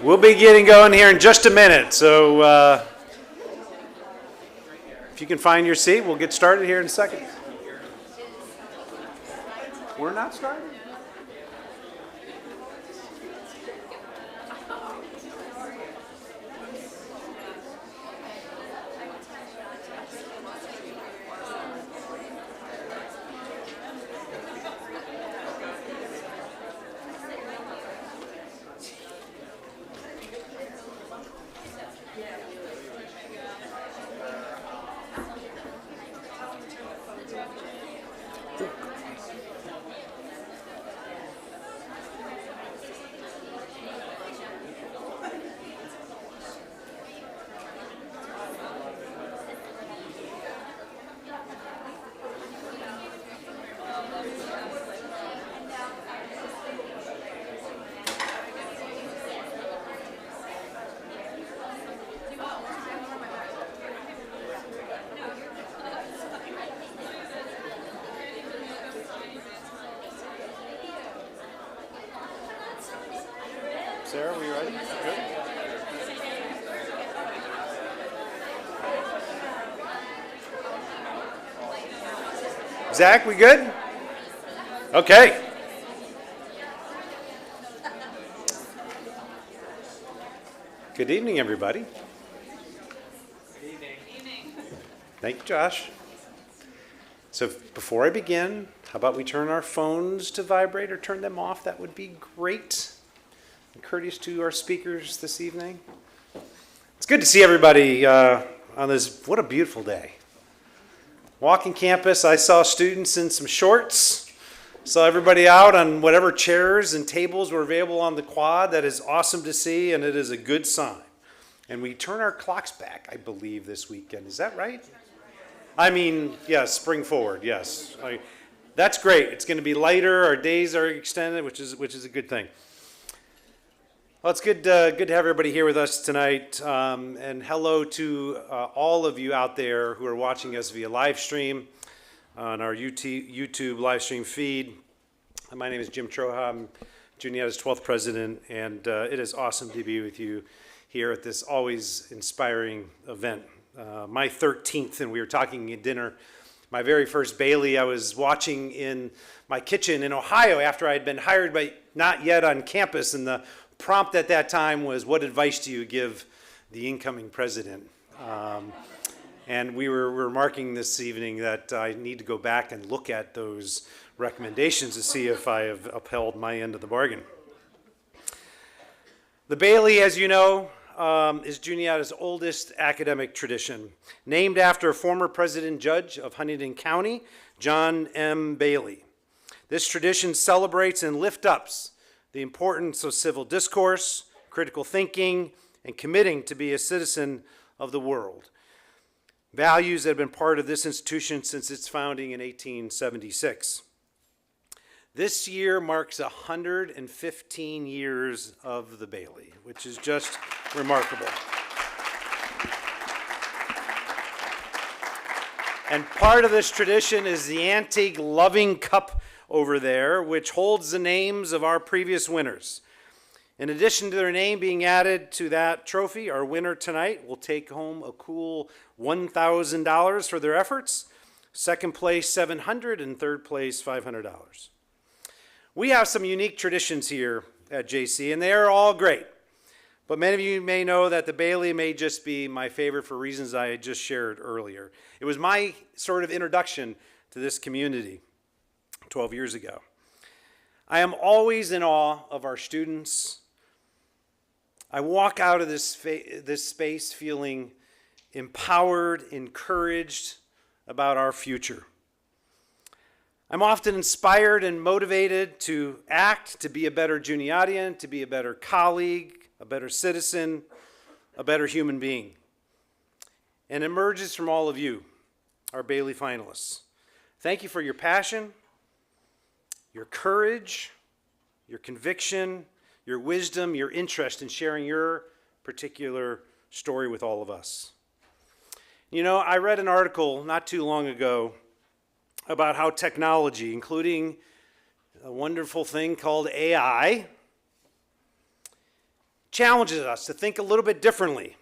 We'll be getting going here in just a minute, so if you can find your seat, we'll get started here in a second. We're not starting? Sarah, are we ready? Good. Zach, we good? Okay. Good evening, everybody. Good evening. Thank you, Josh. So before I begin, how about we turn our phones to vibrate or turn them off? That would be great. And courteous to our speakers this evening. It's good to see everybody on this, what a beautiful day. Walking campus, I saw students in some shorts. Saw everybody out on whatever chairs and tables were available on the quad. That is awesome to see, and it is a good sign. And we turn our clocks back, I believe, this weekend. Is that right? I mean, yes, spring forward, yes. That's great. It's going to be lighter. Our days are extended, which is a good thing. Well, it's good to have everybody here with us tonight, and hello to all of you out there who are watching us via live stream on our YouTube live stream feed. My name is Jim Troja. I'm Juniata's 12th president, and it is awesome to be with you here at this always inspiring event. My 13th, and we were talking at dinner, my very first Bailey I was watching in my kitchen in Ohio after I had been hired, but not yet on campus, and the prompt at that time was, what advice do you give the incoming president? And we were remarking this evening that I need to go back and look at those recommendations to see if I have upheld my end of the bargain. The Bailey, as you know, is Juniata's oldest academic tradition, named after former president judge of Huntington County, John M. Bailey. This tradition celebrates and lifts up the importance of civil discourse, critical thinking, and committing to be a citizen of the world. Values that have been part of this institution since its founding in 1876. This year marks 115 years of the Bailey, which is just remarkable. And part of this tradition is the antique loving cup over there, which holds the names of our previous winners. In addition to their name being added to that trophy, our winner tonight will take home a cool $1,000 for their efforts, second place $700, and third place $500. We have some unique traditions here at JC, and they are all great. But many of you may know that the Bailey may just be my favorite for reasons I had just shared earlier. It was my sort of introduction to this community 12 years ago. I am always in awe of our students. I walk out of this space feeling empowered, encouraged about our future. I'm often inspired and motivated to act, to be a better Juniatian, to be a better colleague, a better citizen, a better human being. And it emerges from all of you, our Bailey finalists. Thank you for your passion, your courage, your conviction, your wisdom, your interest in sharing your particular story with all of us. You know, I read an article not too long ago about how technology, including a wonderful thing called AI, challenges us to think a little bit differently,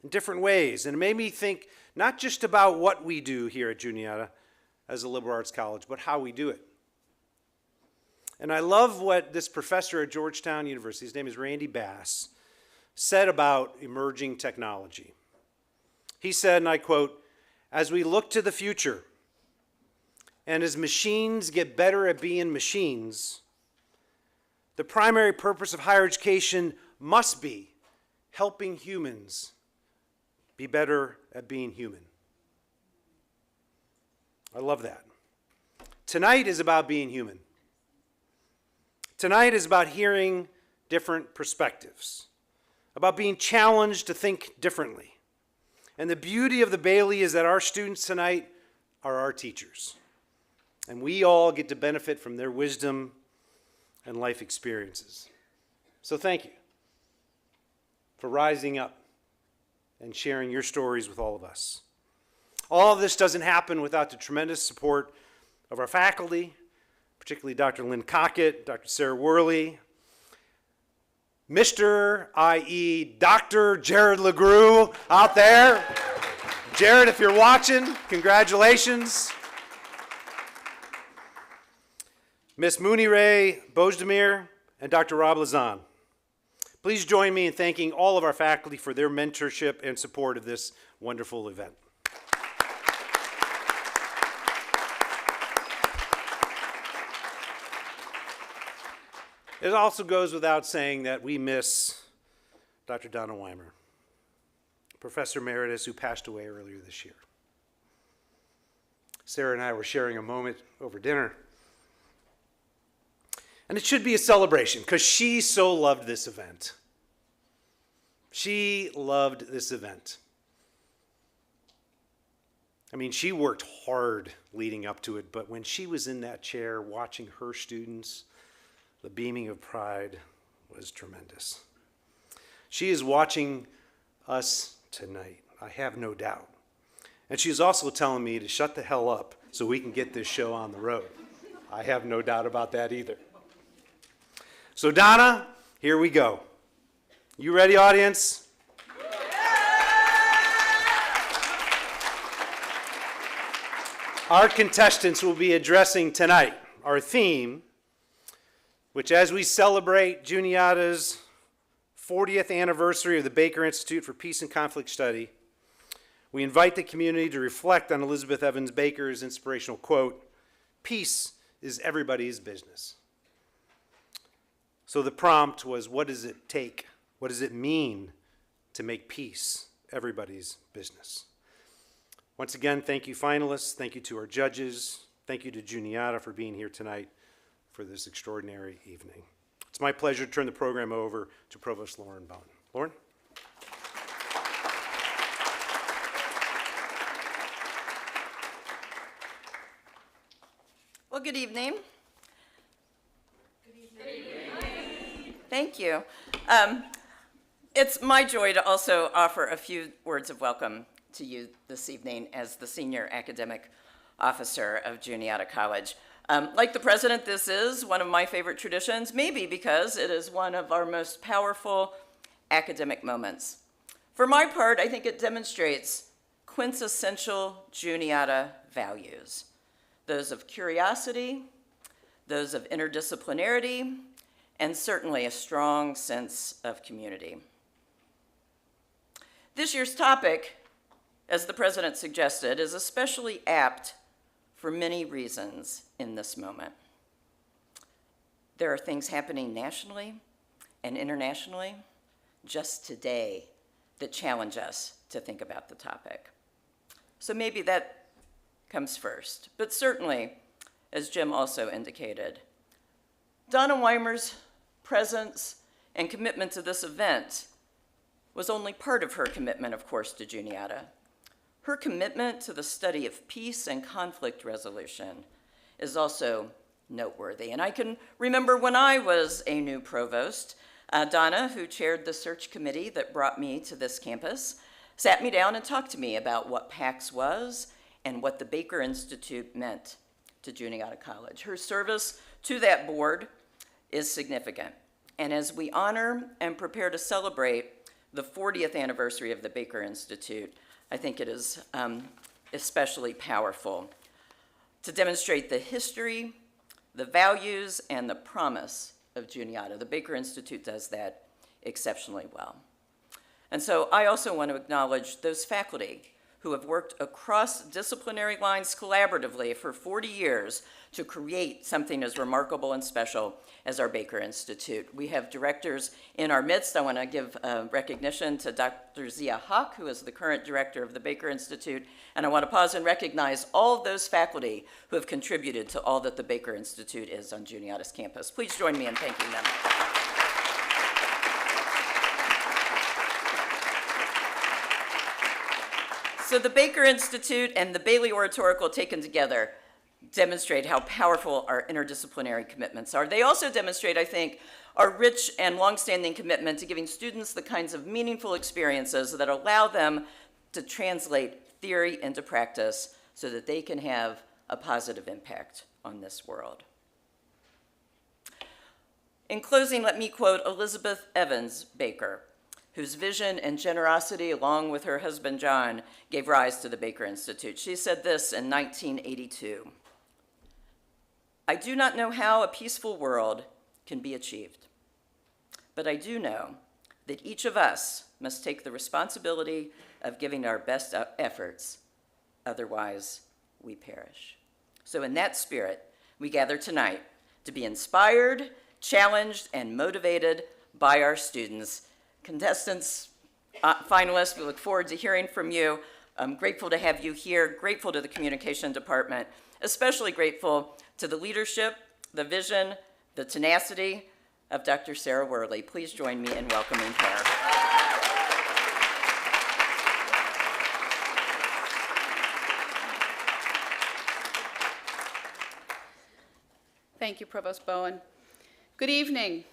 in different ways. And it made me think not just about what we do here at Juniata as a liberal arts college, but how we do it. And I love what this professor at Georgetown University, his name is Randy Bass, said about emerging technology. He said, and I quote, "As we look to the future, and as machines get better at being machines, the primary purpose of higher education must be helping humans be better at being human." I love that. Tonight is about being human. Tonight is about hearing different perspectives, about being challenged to think differently. And the beauty of the Bailey is that our students tonight are our teachers. And we all get to benefit from their wisdom and life experiences. So thank you for rising up and sharing your stories with all of us. All of this doesn't happen without the tremendous support of our faculty, particularly Dr. Lynn Cockett, Dr. Sarah Worley, Mr. i.e. Dr. Jared LeGroux out there. Jared, if you're watching, congratulations. Miss Mooney Ray Bozdemir and Dr. Rob Lazan. Please join me in thanking all of our faculty for their mentorship and support of this wonderful event. It also goes without saying that we miss Dr. Donna Weimer, Professor Emeritus, who passed away earlier this year. Sarah and I were sharing a moment over dinner. And it should be a celebration because she so loved this event. She loved this event. I mean, she worked hard leading up to it, but when she was in that chair watching her students, the beaming of pride was tremendous. She is watching us tonight, I have no doubt. And she's also telling me to shut the hell up so we can get this show on the road. I have no doubt about that either. So Donna, here we go. You ready, audience? Our contestants will be addressing tonight our theme, which as we celebrate Juniata's 40th anniversary of the Baker Institute for Peace and Conflict Study, we invite the community to reflect on Elizabeth Evans Baker's inspirational quote, "Peace is everybody's business." So the prompt was, what does it take? What does it mean to make peace everybody's business? Once again, thank you finalists, thank you to our judges, thank you to Juniata for being here tonight for this extraordinary evening. It's my pleasure to turn the program over to Provost Lauren Bone. Lauren? Well, good evening. Thank you. It's my joy to also offer a few words of welcome to you this evening as the Senior Academic Officer of Juniata College. Like the president, this is one of my favorite traditions, maybe because it is one of our most powerful academic moments. For my part, I think it demonstrates quintessential Juniata values, those of curiosity, those of interdisciplinarity, and certainly a strong sense of community. This year's topic, as the president suggested, is especially apt for many reasons in this moment. There are things happening nationally and internationally just today that challenge us to think about the topic. So maybe that comes first, but certainly, as Jim also indicated, Donna Weimer's presence and commitment to this event was only part of her commitment, of course, to Juniata. Her commitment to the study of peace and conflict resolution is also noteworthy. And I can remember when I was a new provost, Donna, who chaired the search committee that brought me to this campus, sat me down and talked to me about what PAX was and what the Baker Institute meant to Juniata College. Her service to that board is significant. And as we honor and prepare to celebrate the 40th anniversary of the Baker Institute, I think it is especially powerful to demonstrate the history, the values, and the promise of Juniata. The Baker Institute does that exceptionally well. And so I also want to acknowledge those faculty who have worked across disciplinary lines collaboratively for 40 years to create something as remarkable and special as our Baker Institute. We have directors in our midst. I want to give recognition to Dr. Zia Hawk, who is the current director of the Baker Institute, and I want to pause and recognize all of those faculty who have contributed to all that the Baker Institute is on Juniata's campus. Please join me in thanking them. So the Baker Institute and the Bailey Oratorical taken together demonstrate how powerful our interdisciplinary commitments are. They also demonstrate, I think, our rich and longstanding commitment to giving students the kinds of meaningful experiences that allow them to translate theory into practice so that they can have a positive impact on this world. In closing, let me quote Elizabeth Evans Baker, whose vision and generosity, along with her husband John, gave rise to the Baker Institute. She said this in 1982. "I do not know how a peaceful world can be achieved, but I do know that each of us must take the responsibility of giving our best efforts, otherwise we perish." So in that spirit, we gather tonight to be inspired, challenged, and motivated by our students. Contestants, finalists, we look forward to hearing from you. I'm grateful to have you here, grateful to the communication department, especially grateful to the leadership, the vision, the tenacity of Dr. Sarah Worley. Please join me in welcoming her. Thank you, Provost Bowen. Good evening.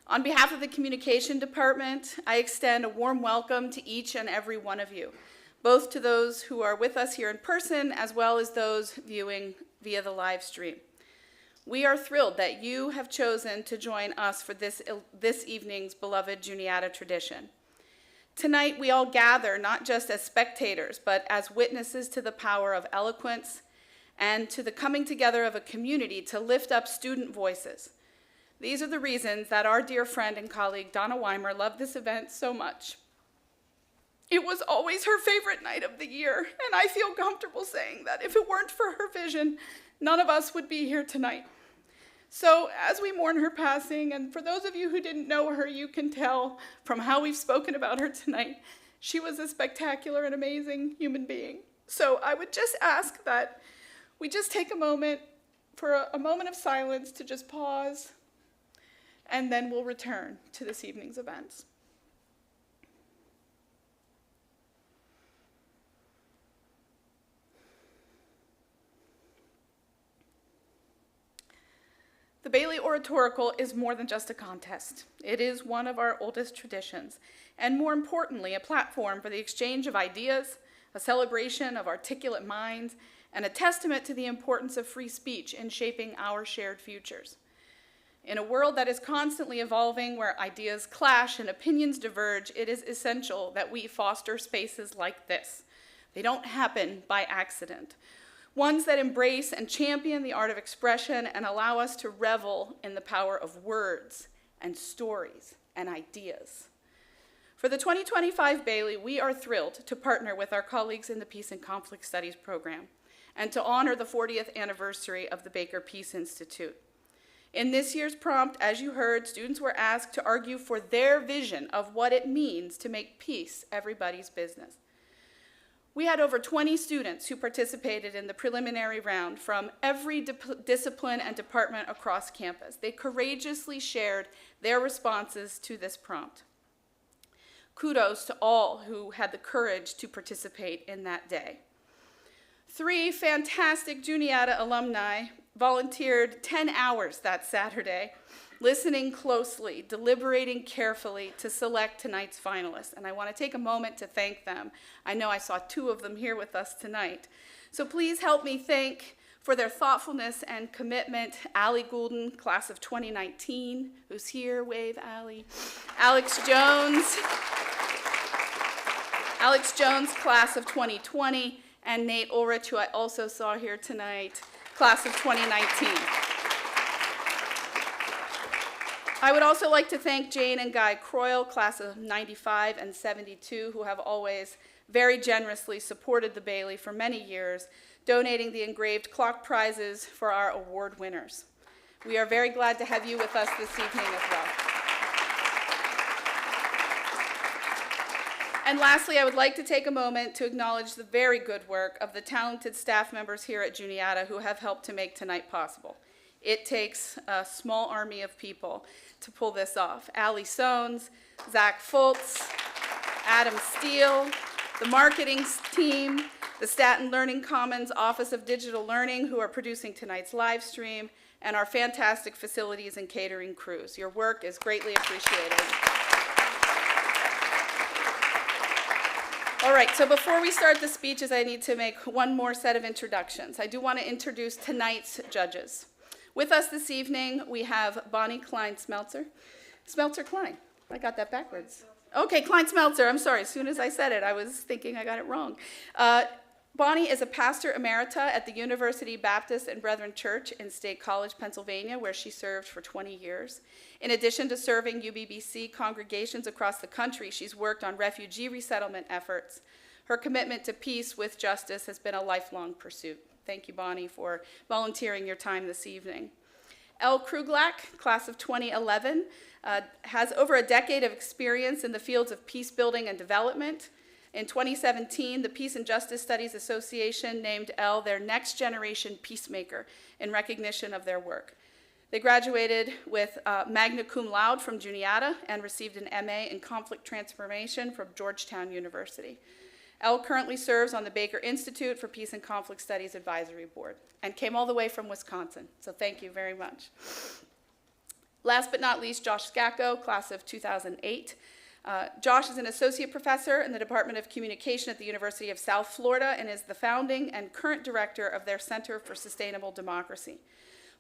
On behalf of the Communication Department, I extend a warm welcome to each and every one of you, both to those who are with us here in person as well as those viewing via the live stream. We are thrilled that you have chosen to join us for this evening's beloved Juniata tradition. Tonight, we all gather not just as spectators, but as witnesses to the power of eloquence and to the coming together of a community to lift up student voices. These are the reasons that our dear friend and colleague Donna Weimer loved this event so much. It was always her favorite night of the year, and I feel comfortable saying that if it weren't for her vision, none of us would be here tonight. So as we mourn her passing, and for those of you who didn't know her, you can tell from how we've spoken about her tonight, she was a spectacular and amazing human being. So I would just ask that we just take a moment for a moment of silence to just pause, and then we'll return to this evening's events. The Bailey Oratorical is more than just a contest. It is one of our oldest traditions, and more importantly, a platform for the exchange of ideas, a celebration of articulate minds, and a testament to the importance of free speech in shaping our shared futures. In a world that is constantly evolving, where ideas clash and opinions diverge, it is essential that we foster spaces like this. They don't happen by accident. Ones that embrace and champion the art of expression and allow us to revel in the power of words and stories and ideas. For the 2025 Bailey, we are thrilled to partner with our colleagues in the Peace and Conflict Studies program and to honor the 40th anniversary of the Baker Peace Institute. In this year's prompt, as you heard, students were asked to argue for their vision of what it means to make peace everybody's business. We had over 20 students who participated in the preliminary round from every discipline and department across campus. They courageously shared their responses to this prompt. Kudos to all who had the courage to participate in that day. 3 fantastic Juniata alumni volunteered 10 hours that Saturday, listening closely, deliberating carefully to select tonight's finalists. And I want to take a moment to thank them. I know I saw 2 of them here with us tonight. So please help me thank For their thoughtfulness and commitment, Allie Goulden, class of 2019, who's here, wave Allie. Alex Jones, class of 2020, and Nate Ulrich, who I also saw here tonight, class of 2019. I would also like to thank Jane and Guy Croyle, class of 95 and 72, who have always very generously supported the Bailey for many years, donating the engraved clock prizes for our award winners. We are very glad to have you with us this evening as well. And lastly, I would like to take a moment to acknowledge the very good work of the talented staff members here at Juniata who have helped to make tonight possible. It takes a small army of people to pull this off. Allie Sones, Zach Fultz, Adam Steele, the marketing team, the Staten Learning Commons Office of Digital Learning, who are producing tonight's live stream, and our fantastic facilities and catering crews. Your work is greatly appreciated. All right, so before we start the speeches, I need to make one more set of introductions. I do want to introduce tonight's judges. With us this evening, we have Bonnie Klein-Smeltzer. Smeltzer-Klein, I got that backwards. Okay, Klein-Smeltzer, I'm sorry, as soon as I said it, I was thinking I got it wrong. Bonnie is a pastor emerita at the University Baptiste and Brethren Church in State College, Pennsylvania, where she served for 20 years. In addition to serving UBBC congregations across the country, she's worked on refugee resettlement efforts. Her commitment to peace with justice has been a lifelong pursuit. Thank you, Bonnie, for volunteering your time this evening. Elle Kruglack, class of 2011, has over a decade of experience in the fields of peace building and development. In 2017, the Peace and Justice Studies Association named Elle their Next Generation Peacemaker in recognition of their work. They graduated with magna cum laude from Juniata and received an MA in Conflict Transformation from Georgetown University. Elle currently serves on the Baker Institute for Peace and Conflict Studies Advisory Board and came all the way from Wisconsin, so thank you very much. Last but not least, Josh Scacco, class of 2008. Josh is an associate professor in the Department of Communication at the University of South Florida and is the founding and current director of their Center for Sustainable Democracy.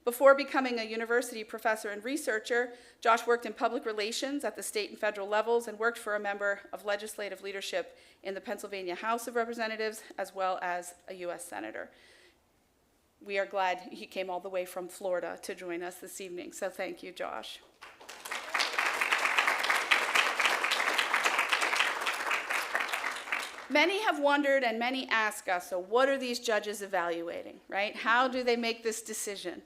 Before becoming a university professor and researcher, Josh worked in public relations at the state and federal levels and worked for a member of legislative leadership in the Pennsylvania House of Representatives, as well as a U.S. Senator. We are glad he came all the way from Florida to join us this evening, so thank you, Josh. Many have wondered and many ask us, so what are these judges evaluating, right? How do they make this decision?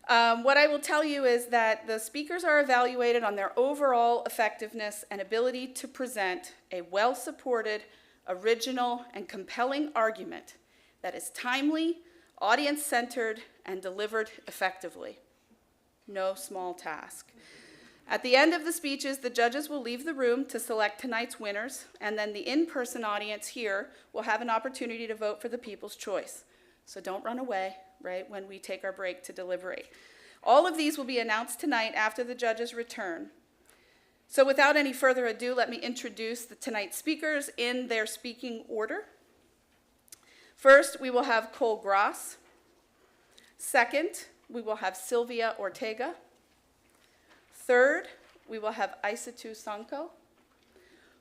What I will tell you is that the speakers are evaluated on their overall effectiveness and ability to present a well-supported, original, and compelling argument that is timely, audience-centered, and delivered effectively. No small task. At the end of the speeches, the judges will leave the room to select tonight's winners, and then the in-person audience here will have an opportunity to vote for the people's choice. So don't run away, right, when we take our break to deliberate. All of these will be announced tonight after the judges return. So without any further ado, let me introduce tonight's speakers in their speaking order. First, we will have Cole Gross. Second, we will have Sylvia Ortega. Third, we will have Isatou Sonko.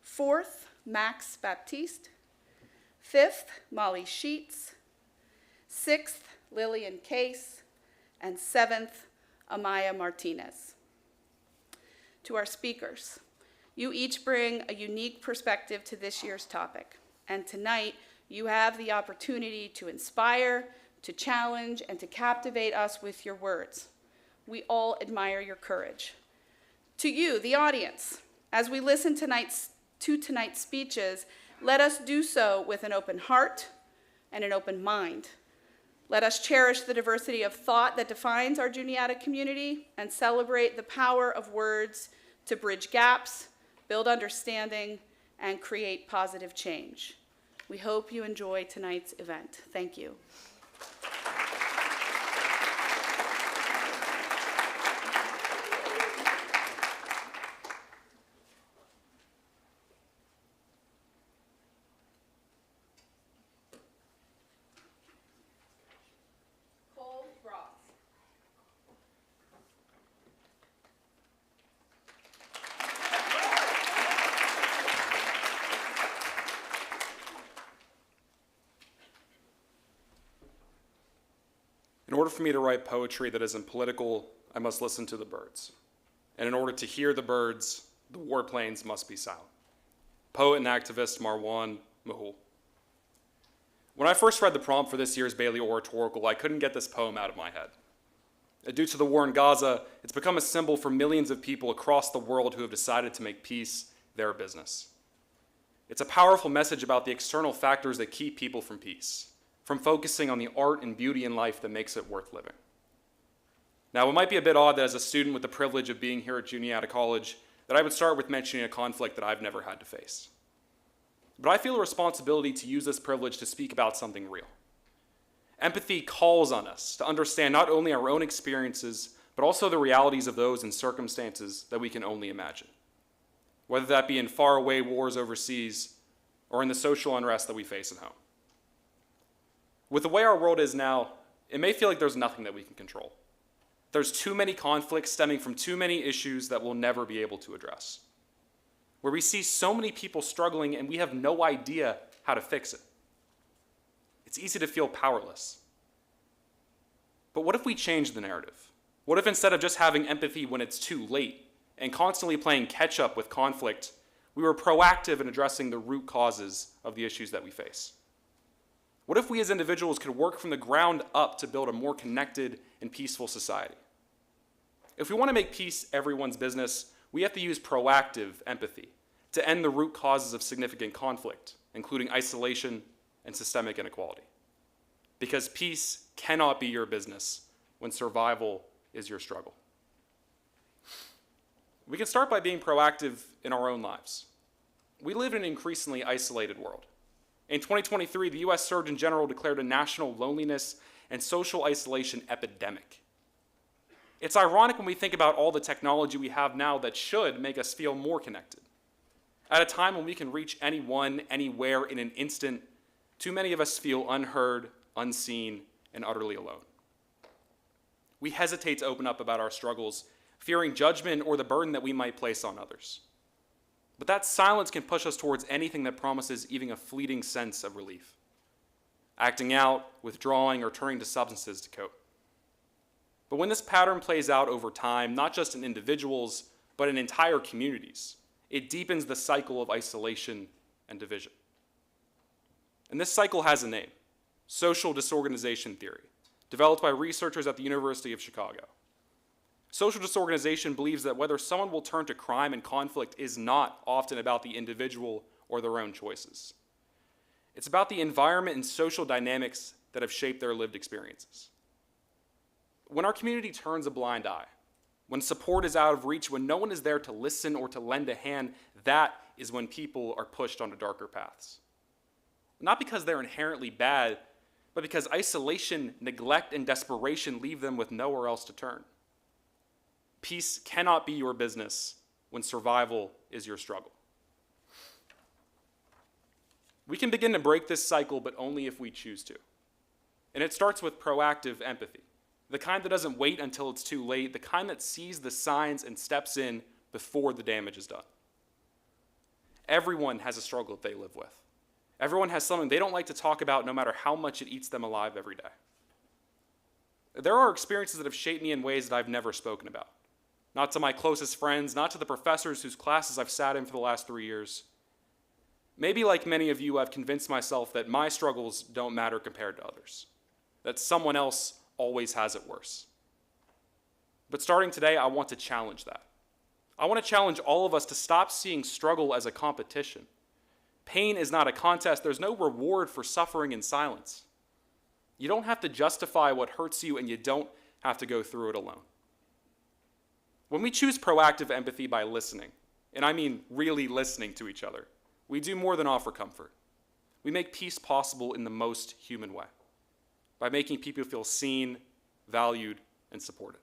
Fourth, Max Baptiste. Fifth, Molly Sheets. Sixth, Lillian Case. And seventh, Amaya Martinez. To our speakers, you each bring a unique perspective to this year's topic. And tonight, you have the opportunity to inspire, to challenge, and to captivate us with your words. We all admire your courage. To you, the audience, as we listen to tonight's speeches, let us do so with an open heart and an open mind. Let us cherish the diversity of thought that defines our Juniata community and celebrate the power of words to bridge gaps, build understanding, and create positive change. We hope you enjoy tonight's event. Thank you. In order for me to write poetry that isn't political, I must listen to the birds. And in order to hear the birds, the warplanes must be silent. Poet and activist Marwan Mahul. When I first read the prompt for this year's Bailey Oratorical, I couldn't get this poem out of my head. Due to the war in Gaza, it's become a symbol for millions of people across the world who have decided to make peace their business. It's a powerful message about the external factors that keep people from peace, from focusing on the art and beauty in life that makes it worth living. Now, it might be a bit odd that as a student with the privilege of being here at Juniata College, that I would start with mentioning a conflict that I've never had to face. But I feel a responsibility to use this privilege to speak about something real. Empathy calls on us to understand not only our own experiences, but also the realities of those in circumstances that we can only imagine, whether that be in faraway wars overseas or in the social unrest that we face at home. With the way our world is now, it may feel like there's nothing that we can control. There's too many conflicts stemming from too many issues that we'll never be able to address, where we see so many people struggling and we have no idea how to fix it. It's easy to feel powerless. But what if we change the narrative? What if instead of just having empathy when it's too late and constantly playing catch up with conflict, we were proactive in addressing the root causes of the issues that we face? What if we as individuals could work from the ground up to build a more connected and peaceful society? If we want to make peace everyone's business, we have to use proactive empathy to end the root causes of significant conflict, including isolation and systemic inequality. Because peace cannot be your business when survival is your struggle. We can start by being proactive in our own lives. We live in an increasingly isolated world. In 2023, the US Surgeon General declared a national loneliness and social isolation epidemic. It's ironic when we think about all the technology we have now that should make us feel more connected. At a time when we can reach anyone, anywhere in an instant, too many of us feel unheard, unseen, and utterly alone. We hesitate to open up about our struggles, fearing judgment or the burden that we might place on others. But that silence can push us towards anything that promises even a fleeting sense of relief. Acting out, withdrawing, or turning to substances to cope. But when this pattern plays out over time, not just in individuals, but in entire communities, it deepens the cycle of isolation and division. And this cycle has a name: social disorganization theory, developed by researchers at the University of Chicago. Social disorganization believes that whether someone will turn to crime and conflict is not often about the individual or their own choices. It's about the environment and social dynamics that have shaped their lived experiences. When our community turns a blind eye, when support is out of reach, when no one is there to listen or to lend a hand, that is when people are pushed onto darker paths. Not because they're inherently bad, but because isolation, neglect, and desperation leave them with nowhere else to turn. Peace cannot be your business when survival is your struggle. We can begin to break this cycle, but only if we choose to. And it starts with proactive empathy, the kind that doesn't wait until it's too late, the kind that sees the signs and steps in before the damage is done. Everyone has a struggle that they live with. Everyone has something they don't like to talk about, no matter how much it eats them alive every day. There are experiences that have shaped me in ways that I've never spoken about. Not to my closest friends, not to the professors whose classes I've sat in for the last 3 years. Maybe like many of you, I've convinced myself that my struggles don't matter compared to others, that someone else always has it worse. But starting today, I want to challenge that. I want to challenge all of us to stop seeing struggle as a competition. Pain is not a contest. There's no reward for suffering in silence. You don't have to justify what hurts you, and you don't have to go through it alone. When we choose proactive empathy by listening, and I mean really listening to each other, we do more than offer comfort. We make peace possible in the most human way, by making people feel seen, valued, and supported.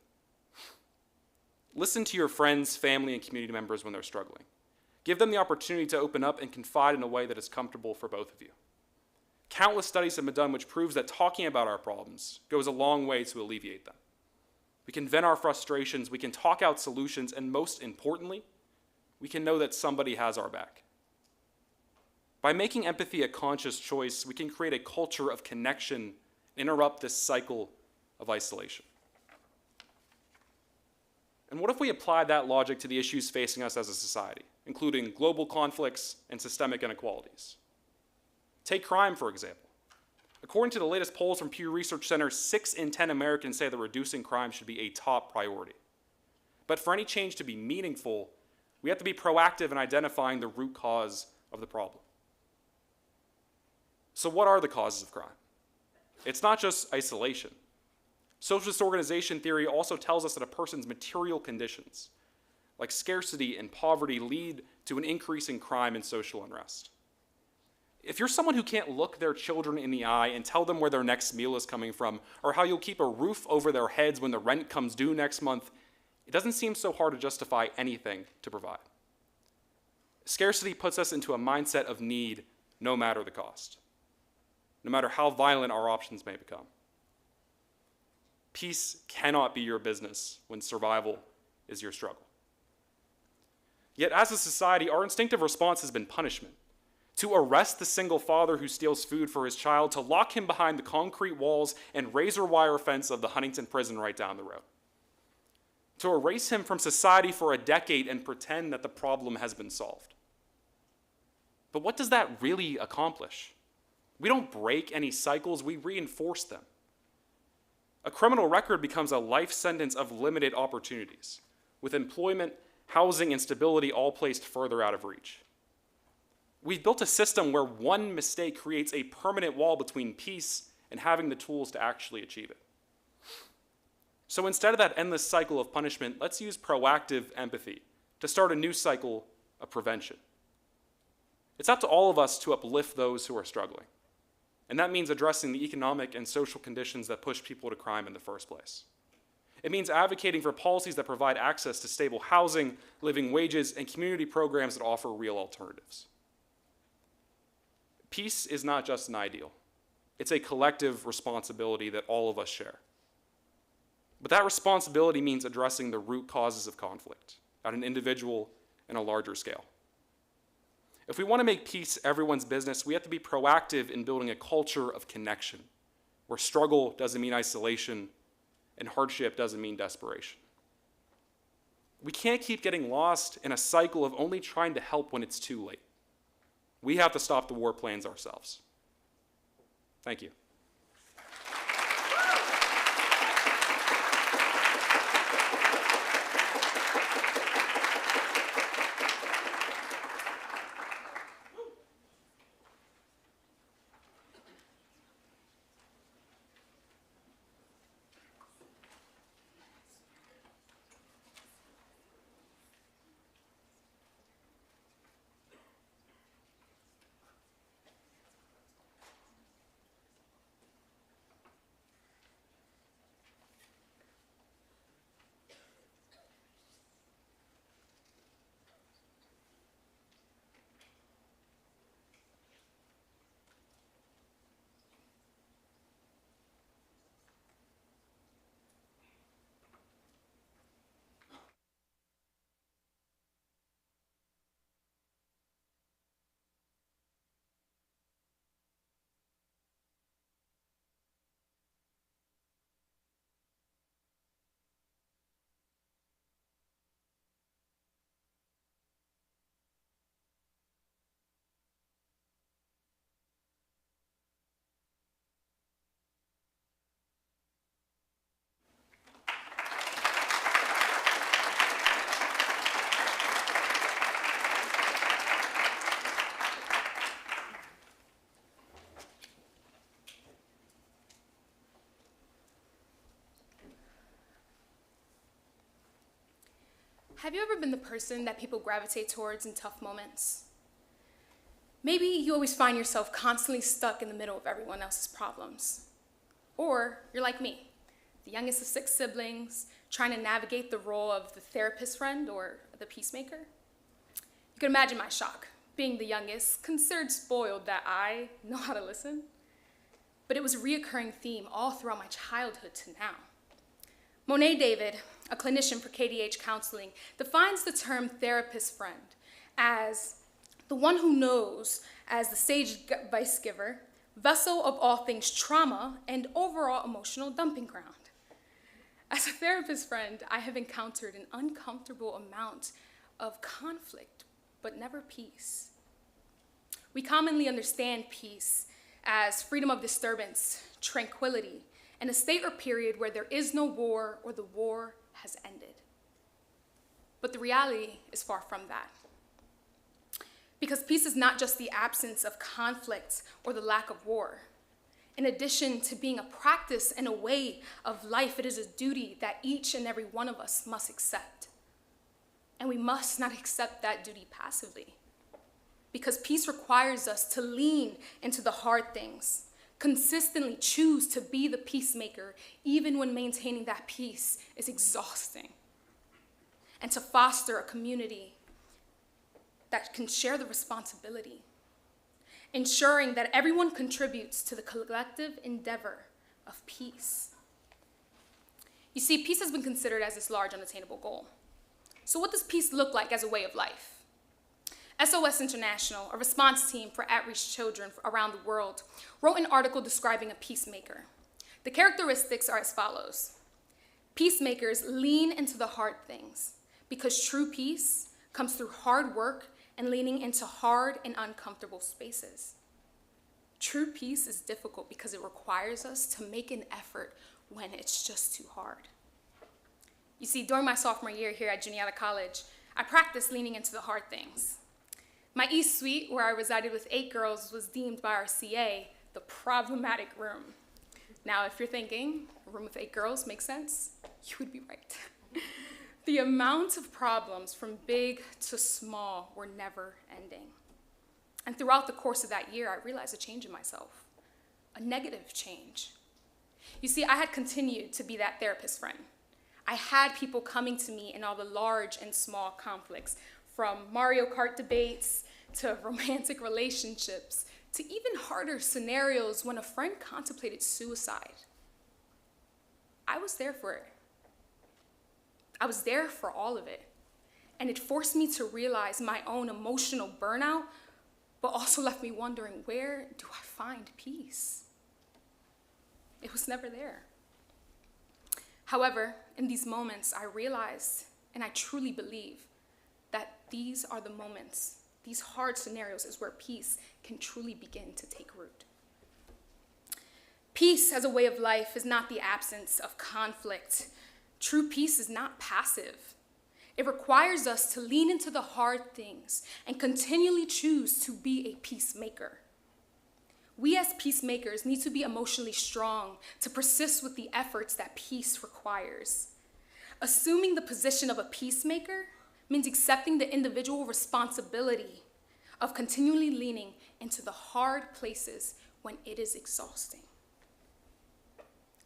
Listen to your friends, family, and community members when they're struggling. Give them the opportunity to open up and confide in a way that is comfortable for both of you. Countless studies have been done which proves that talking about our problems goes a long way to alleviate them. We can vent our frustrations, we can talk out solutions, and most importantly, we can know that somebody has our back. By making empathy a conscious choice, we can create a culture of connection, interrupt this cycle of isolation. And what if we applied that logic to the issues facing us as a society, including global conflicts and systemic inequalities? Take crime, for example. According to the latest polls from Pew Research Center, 6 in 10 Americans say that reducing crime should be a top priority. But for any change to be meaningful, we have to be proactive in identifying the root cause of the problem. So what are the causes of crime? It's not just isolation. Socialist organization theory also tells us that a person's material conditions, like scarcity and poverty, lead to an increase in crime and social unrest. If you're someone who can't look their children in the eye and tell them where their next meal is coming from, or how you'll keep a roof over their heads when the rent comes due next month, it doesn't seem so hard to justify anything to provide. Scarcity puts us into a mindset of need, no matter the cost, no matter how violent our options may become. Peace cannot be your business when survival is your struggle. Yet as a society, our instinctive response has been punishment. To arrest the single father who steals food for his child, to lock him behind the concrete walls and razor wire fence of the Huntington prison right down the road. To erase him from society for a decade and pretend that the problem has been solved. But what does that really accomplish? We don't break any cycles, we reinforce them. A criminal record becomes a life sentence of limited opportunities, with employment, housing, and stability all placed further out of reach. We've built a system where one mistake creates a permanent wall between peace and having the tools to actually achieve it. So instead of that endless cycle of punishment, let's use proactive empathy to start a new cycle of prevention. It's up to all of us to uplift those who are struggling. And that means addressing the economic and social conditions that push people to crime in the first place. It means advocating for policies that provide access to stable housing, living wages, and community programs that offer real alternatives. Peace is not just an ideal. It's a collective responsibility that all of us share. But that responsibility means addressing the root causes of conflict at an individual and a larger scale. If we want to make peace everyone's business, we have to be proactive in building a culture of connection, where struggle doesn't mean isolation and hardship doesn't mean desperation. We can't keep getting lost in a cycle of only trying to help when it's too late. We have to stop the war plans ourselves. Thank you. Have you ever been the person that people gravitate towards in tough moments? Maybe you always find yourself constantly stuck in the middle of everyone else's problems. Or you're like me, the youngest of 6 siblings, trying to navigate the role of the therapist friend or the peacemaker. You can imagine my shock, being the youngest, considered spoiled that I know how to listen. But it was a reoccurring theme all throughout my childhood to now. Monet David, a clinician for KDH counseling, defines the term therapist friend as the one who knows as the sage advice giver, vessel of all things trauma, and overall emotional dumping ground. As a therapist friend, I have encountered an uncomfortable amount of conflict, but never peace. We commonly understand peace as freedom of disturbance, tranquility, and a state or period where there is no war or the war has ended. But the reality is far from that. Because peace is not just the absence of conflict or the lack of war. In addition to being a practice and a way of life, it is a duty that each and every one of us must accept. And we must not accept that duty passively. Because peace requires us to lean into the hard things, consistently choose to be the peacemaker, even when maintaining that peace is exhausting, and to foster a community that can share the responsibility, ensuring that everyone contributes to the collective endeavor of peace. You see, peace has been considered as this large, unattainable goal. So what does peace look like as a way of life? SOS International, a response team for at-risk children around the world, wrote an article describing a peacemaker. The characteristics are as follows. Peacemakers lean into the hard things because true peace comes through hard work and leaning into hard and uncomfortable spaces. True peace is difficult because it requires us to make an effort when it's just too hard. You see, during my sophomore year here at Juniata College, I practiced leaning into the hard things. My East Suite, where I resided with 8 girls, was deemed by our CA the problematic room. Now, if you're thinking, a room with 8 girls makes sense, you would be right. The amount of problems from big to small were never ending. And throughout the course of that year, I realized a change in myself, a negative change. You see, I had continued to be that therapist friend. I had people coming to me in all the large and small conflicts, from Mario Kart debates to romantic relationships to even harder scenarios when a friend contemplated suicide. I was there for it. I was there for all of it. And it forced me to realize my own emotional burnout, but also left me wondering, where do I find peace? It was never there. However, in these moments, I realized, and I truly believe, that these are the moments, these hard scenarios is where peace can truly begin to take root. Peace as a way of life is not the absence of conflict. True peace is not passive. It requires us to lean into the hard things and continually choose to be a peacemaker. We as peacemakers need to be emotionally strong to persist with the efforts that peace requires. Assuming the position of a peacemaker means accepting the individual responsibility of continually leaning into the hard places when it is exhausting.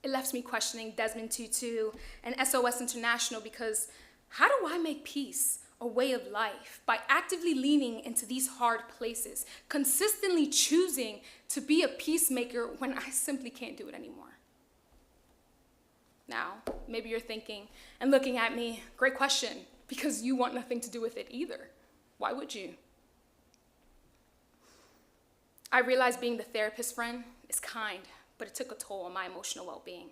It left me questioning Desmond Tutu and SOS International because how do I make peace a way of life by actively leaning into these hard places, consistently choosing to be a peacemaker when I simply can't do it anymore? Now, maybe you're thinking and looking at me, great question, because you want nothing to do with it either. Why would you? I realize being the therapist friend is kind, but it took a toll on my emotional well-being.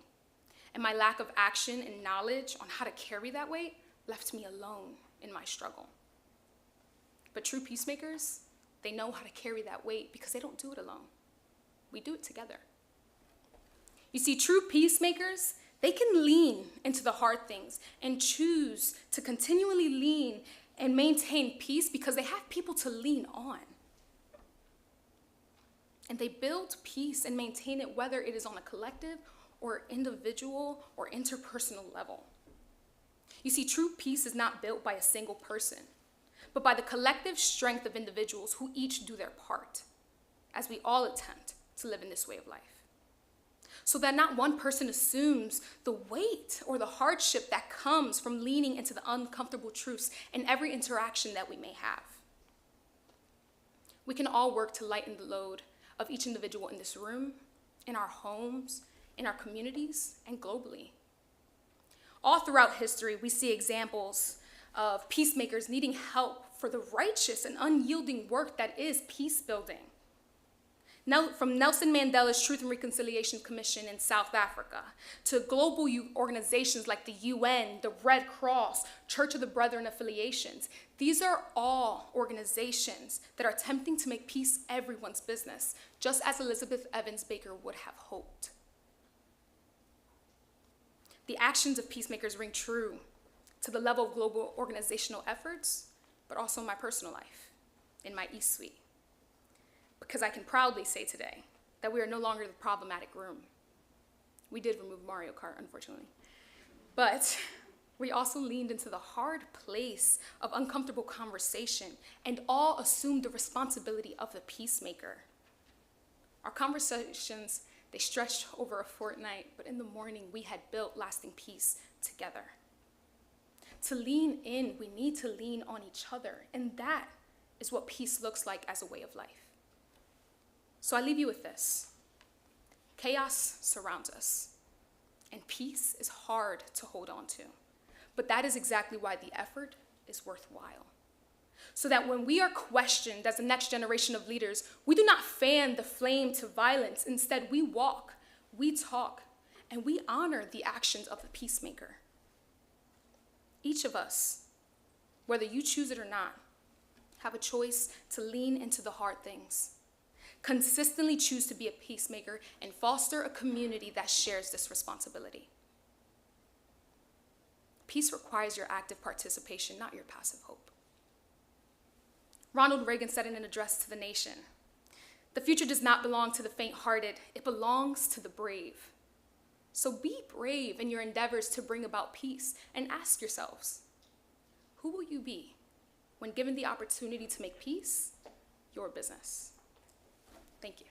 And my lack of action and knowledge on how to carry that weight left me alone in my struggle. But true peacemakers, they know how to carry that weight because they don't do it alone. We do it together. You see, true peacemakers, they can lean into the hard things and choose to continually lean and maintain peace because they have people to lean on. And they build peace and maintain it whether it is on a collective or individual or interpersonal level. You see, true peace is not built by a single person, but by the collective strength of individuals who each do their part, as we all attempt to live in this way of life. So that not one person assumes the weight or the hardship that comes from leaning into the uncomfortable truths in every interaction that we may have. We can all work to lighten the load of each individual in this room, in our homes, in our communities, and globally. All throughout history, we see examples of peacemakers needing help for the righteous and unyielding work that is peace building. From Nelson Mandela's Truth and Reconciliation Commission in South Africa to global organizations like the UN, the Red Cross, Church of the Brethren affiliations, these are all organizations that are attempting to make peace everyone's business, just as Elizabeth Evans Baker would have hoped. The actions of peacemakers ring true to the level of global organizational efforts, but also in my personal life, in my East Suite. Because I can proudly say today that we are no longer the problematic room. We did remove Mario Kart, unfortunately. But we also leaned into the hard place of uncomfortable conversation and all assumed the responsibility of the peacemaker. Our conversations, they stretched over a fortnight, but in the morning we had built lasting peace together. To lean in, we need to lean on each other, and that is what peace looks like as a way of life. So I leave you with this. Chaos surrounds us, and peace is hard to hold on to. But that is exactly why the effort is worthwhile. So that when we are questioned as the next generation of leaders, we do not fan the flame to violence. Instead, we walk, we talk, and we honor the actions of the peacemaker. Each of us, whether you choose it or not, have a choice to lean into the hard things. Consistently choose to be a peacemaker and foster a community that shares this responsibility. Peace requires your active participation, not your passive hope. Ronald Reagan said in an address to the nation, "The future does not belong to the faint-hearted, it belongs to the brave." So be brave in your endeavors to bring about peace and ask yourselves, who will you be when given the opportunity to make peace your business? Thank you.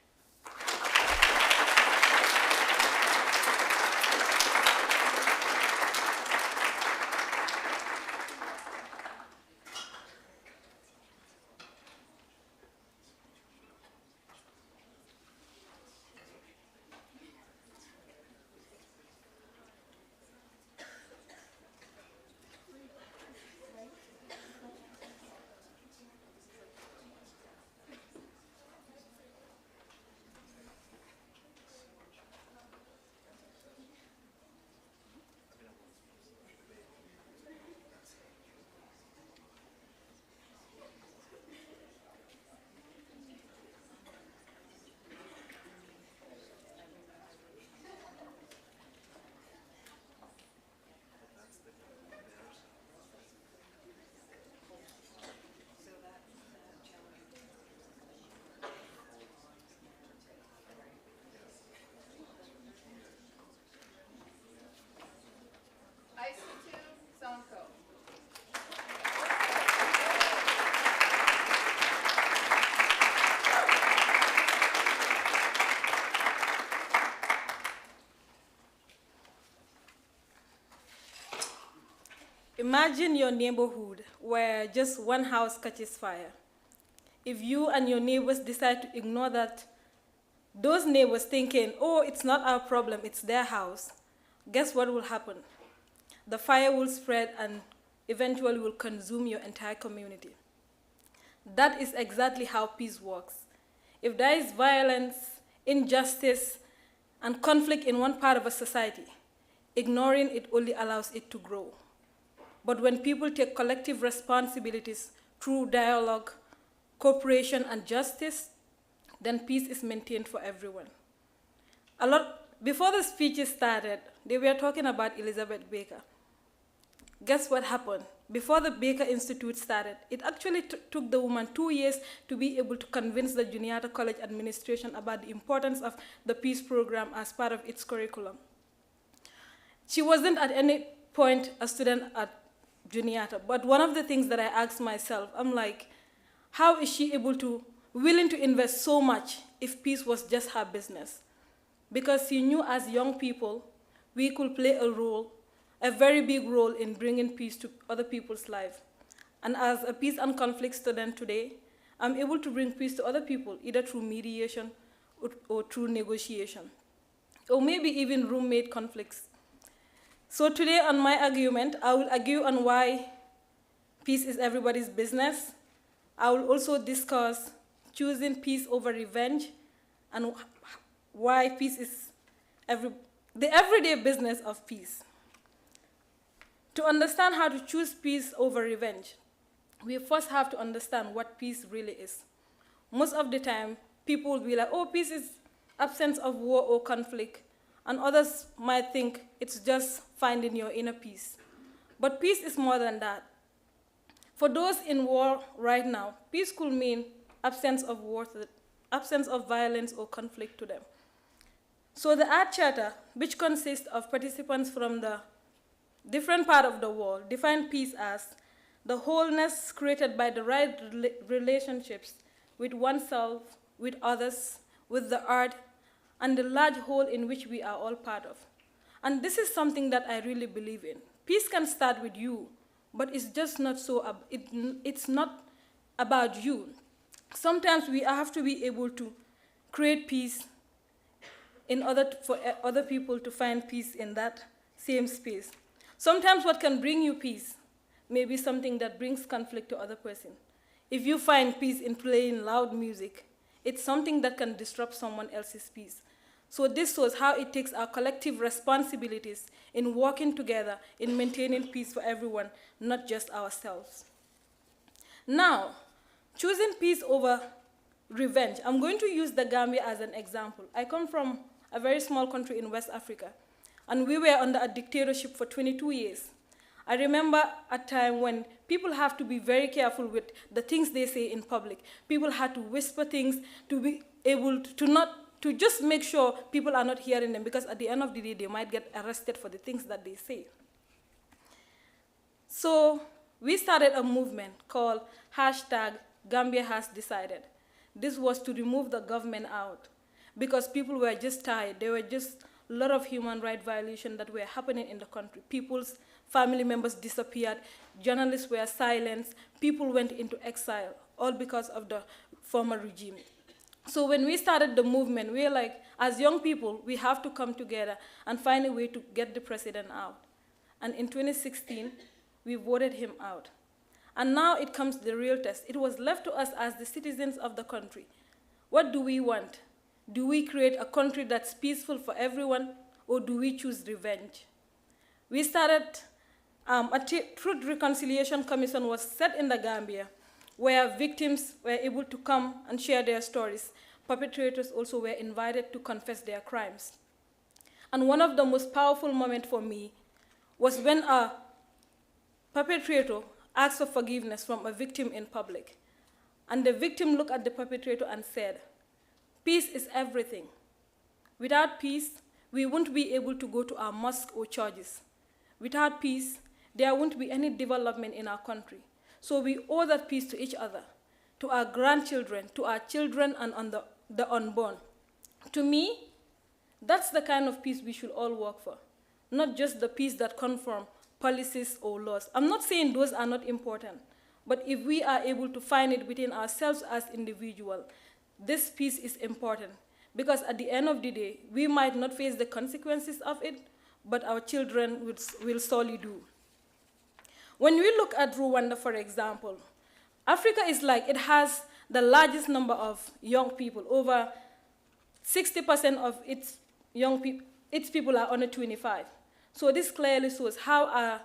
Isatou Sonko. Imagine your neighborhood where just one house catches fire. If you and your neighbors decide to ignore that, those neighbors thinking, oh, it's not our problem, it's their house, guess what will happen? The fire will spread and eventually will consume your entire community. That is exactly how peace works. If there is violence, injustice, and conflict in one part of a society, ignoring it only allows it to grow. But when people take collective responsibilities through dialogue, cooperation, and justice, then peace is maintained for everyone. Before the speeches started, they were talking about Elizabeth Baker. Guess what happened? Before the Baker Institute started, it actually took the woman 2 years to be able to convince the Juniata College administration about the importance of the peace program as part of its curriculum. She wasn't at any point a student at Juniata, but one of the things that I asked myself, I'm like, how is she willing to invest so much if peace was just her business? Because she knew as young people, we could play a very big role in bringing peace to other people's lives. And as a peace and conflict student today, I'm able to bring peace to other people, either through mediation or through negotiation, or maybe even roommate conflicts. So today on my argument, I will argue on why peace is everybody's business. I will also discuss choosing peace over revenge and why peace is the everyday business of peace. To understand how to choose peace over revenge, we first have to understand what peace really is. Most of the time, people will be like, oh, peace is absence of war or conflict, and others might think it's just finding your inner peace. But peace is more than that. For those in war right now, peace could mean absence of war, absence of violence or conflict to them. So the Art Charter, which consists of participants from the different part of the world, define peace as the wholeness created by the right relationships with oneself, with others, with the earth, and the large whole in which we are all part of. And this is something that I really believe in. Peace can start with you, but it's just not so, it's not about you. Sometimes we have to be able to create peace in order for other people to find peace in that same space. Sometimes what can bring you peace may be something that brings conflict to other person. If you find peace in playing loud music, it's something that can disrupt someone else's peace. So this shows how it takes our collective responsibilities in working together in maintaining peace for everyone, not just ourselves. Now, choosing peace over revenge. I'm going to use the Gambia as an example. I come from a very small country in West Africa, and we were under a dictatorship for 22 years. I remember a time when people have to be very careful with the things they say in public. People had to whisper things to be able to just make sure people are not hearing them, because at the end of the day, they might get arrested for the things that they say. So we started a movement called #GambiaHasDecided. This was to remove the government out, because people were just tired. There were just a lot of human rights violations that were happening in the country. People's family members disappeared, journalists were silenced, people went into exile, all because of the former regime. So when we started the movement, we were like, as young people, we have to come together and find a way to get the president out. And in 2016, we voted him out. And now it comes to the real test. It was left to us as the citizens of the country. What do we want? Do we create a country that's peaceful for everyone, or do we choose revenge? We started, a Truth Reconciliation Commission was set in the Gambia, where victims were able to come and share their stories. Perpetrators also were invited to confess their crimes. And one of the most powerful moments for me was when a perpetrator asked for forgiveness from a victim in public. And the victim looked at the perpetrator and said, "Peace is everything. Without peace, we won't be able to go to our mosque or churches. Without peace, there won't be any development in our country. So we owe that peace to each other, to our grandchildren, to our children, and on the unborn." To me, that's the kind of peace we should all work for, not just the peace that comes from policies or laws. I'm not saying those are not important, but if we are able to find it within ourselves as individuals, this peace is important, because at the end of the day, we might not face the consequences of it, but our children will surely do. When we look at Rwanda, for example, Africa is like, it has the largest number of young people. Over 60% of its people are under 25. So this clearly shows how,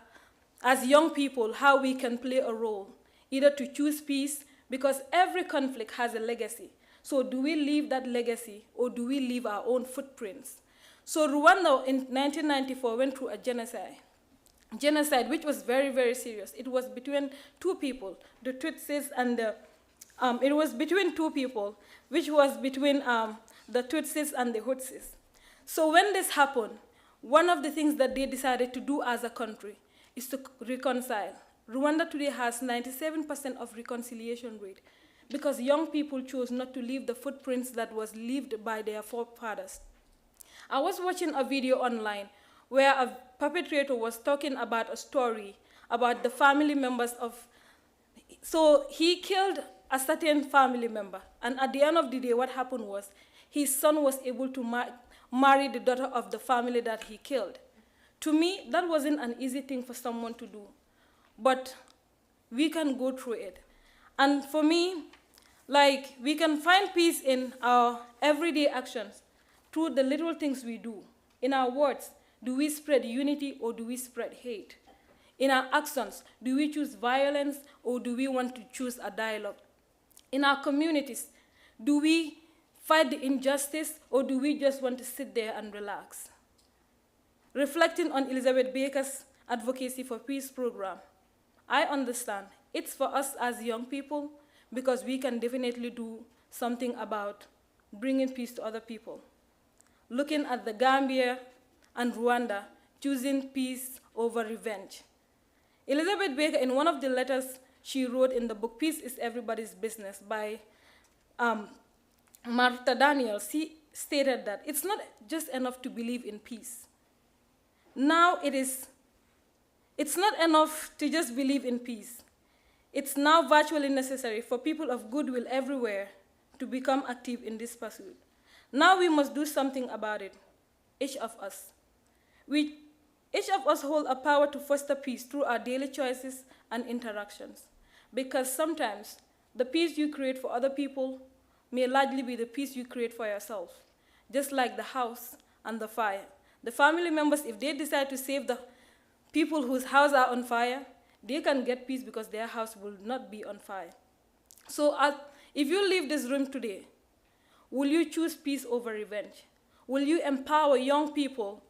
as young people, how we can play a role, either to choose peace, because every conflict has a legacy. So do we leave that legacy, or do we leave our own footprints? So Rwanda in 1994 went through a genocide, which was very, very serious. It was between two people, the Tutsis and it was between two people, which was between the Tutsis and the Hutsis. So when this happened, one of the things that they decided to do as a country is to reconcile. Rwanda today has 97% of reconciliation rate, because young people chose not to leave the footprints that was left by their forefathers. I was watching a video online where a perpetrator was talking about a story about the family members of, so he killed a certain family member, and at the end of the day, what happened was his son was able to marry the daughter of the family that he killed. To me, that wasn't an easy thing for someone to do, but we can go through it. And for me, Like, we can find peace in our everyday actions, through the little things we do. In our words, do we spread unity or do we spread hate? In our actions, do we choose violence or do we want to choose a dialogue? In our communities, do we fight the injustice or do we just want to sit there and relax? Reflecting on Elizabeth Baker's advocacy for peace program, I understand it's for us as young people because we can definitely do something about bringing peace to other people. Looking at the Gambia and Rwanda, choosing peace over revenge. Elizabeth Baker, in one of the letters she wrote in the book, Peace is Everybody's Business, by Martha Daniels, she stated that it's not just enough to believe in peace. Now it's not enough to just believe in peace. It's now virtually necessary for people of goodwill everywhere to become active in this pursuit. Now we must do something about it, each of us. Each of us hold a power to foster peace through our daily choices and interactions. Because sometimes the peace you create for other people may largely be the peace you create for yourself. Just like the house and the fire. The family members, if they decide to save the people whose houses are on fire, they can get peace because their house will not be on fire. So if you leave this room today, will you choose peace over revenge? Will you empower young people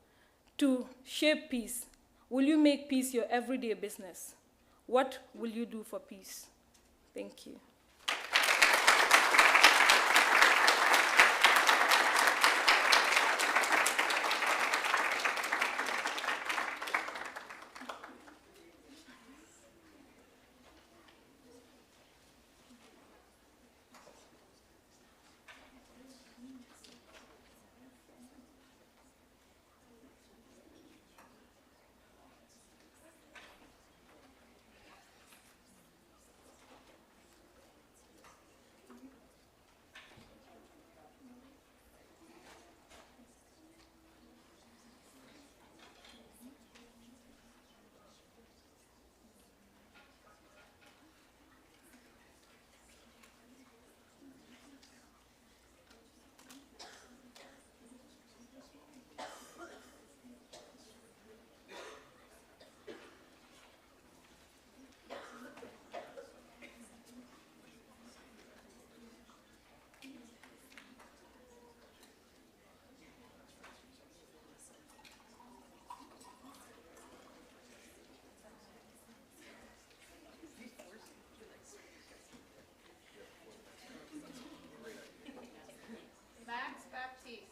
to shape peace? Will you make peace your everyday business? What will you do for peace? Thank you. Baptiste.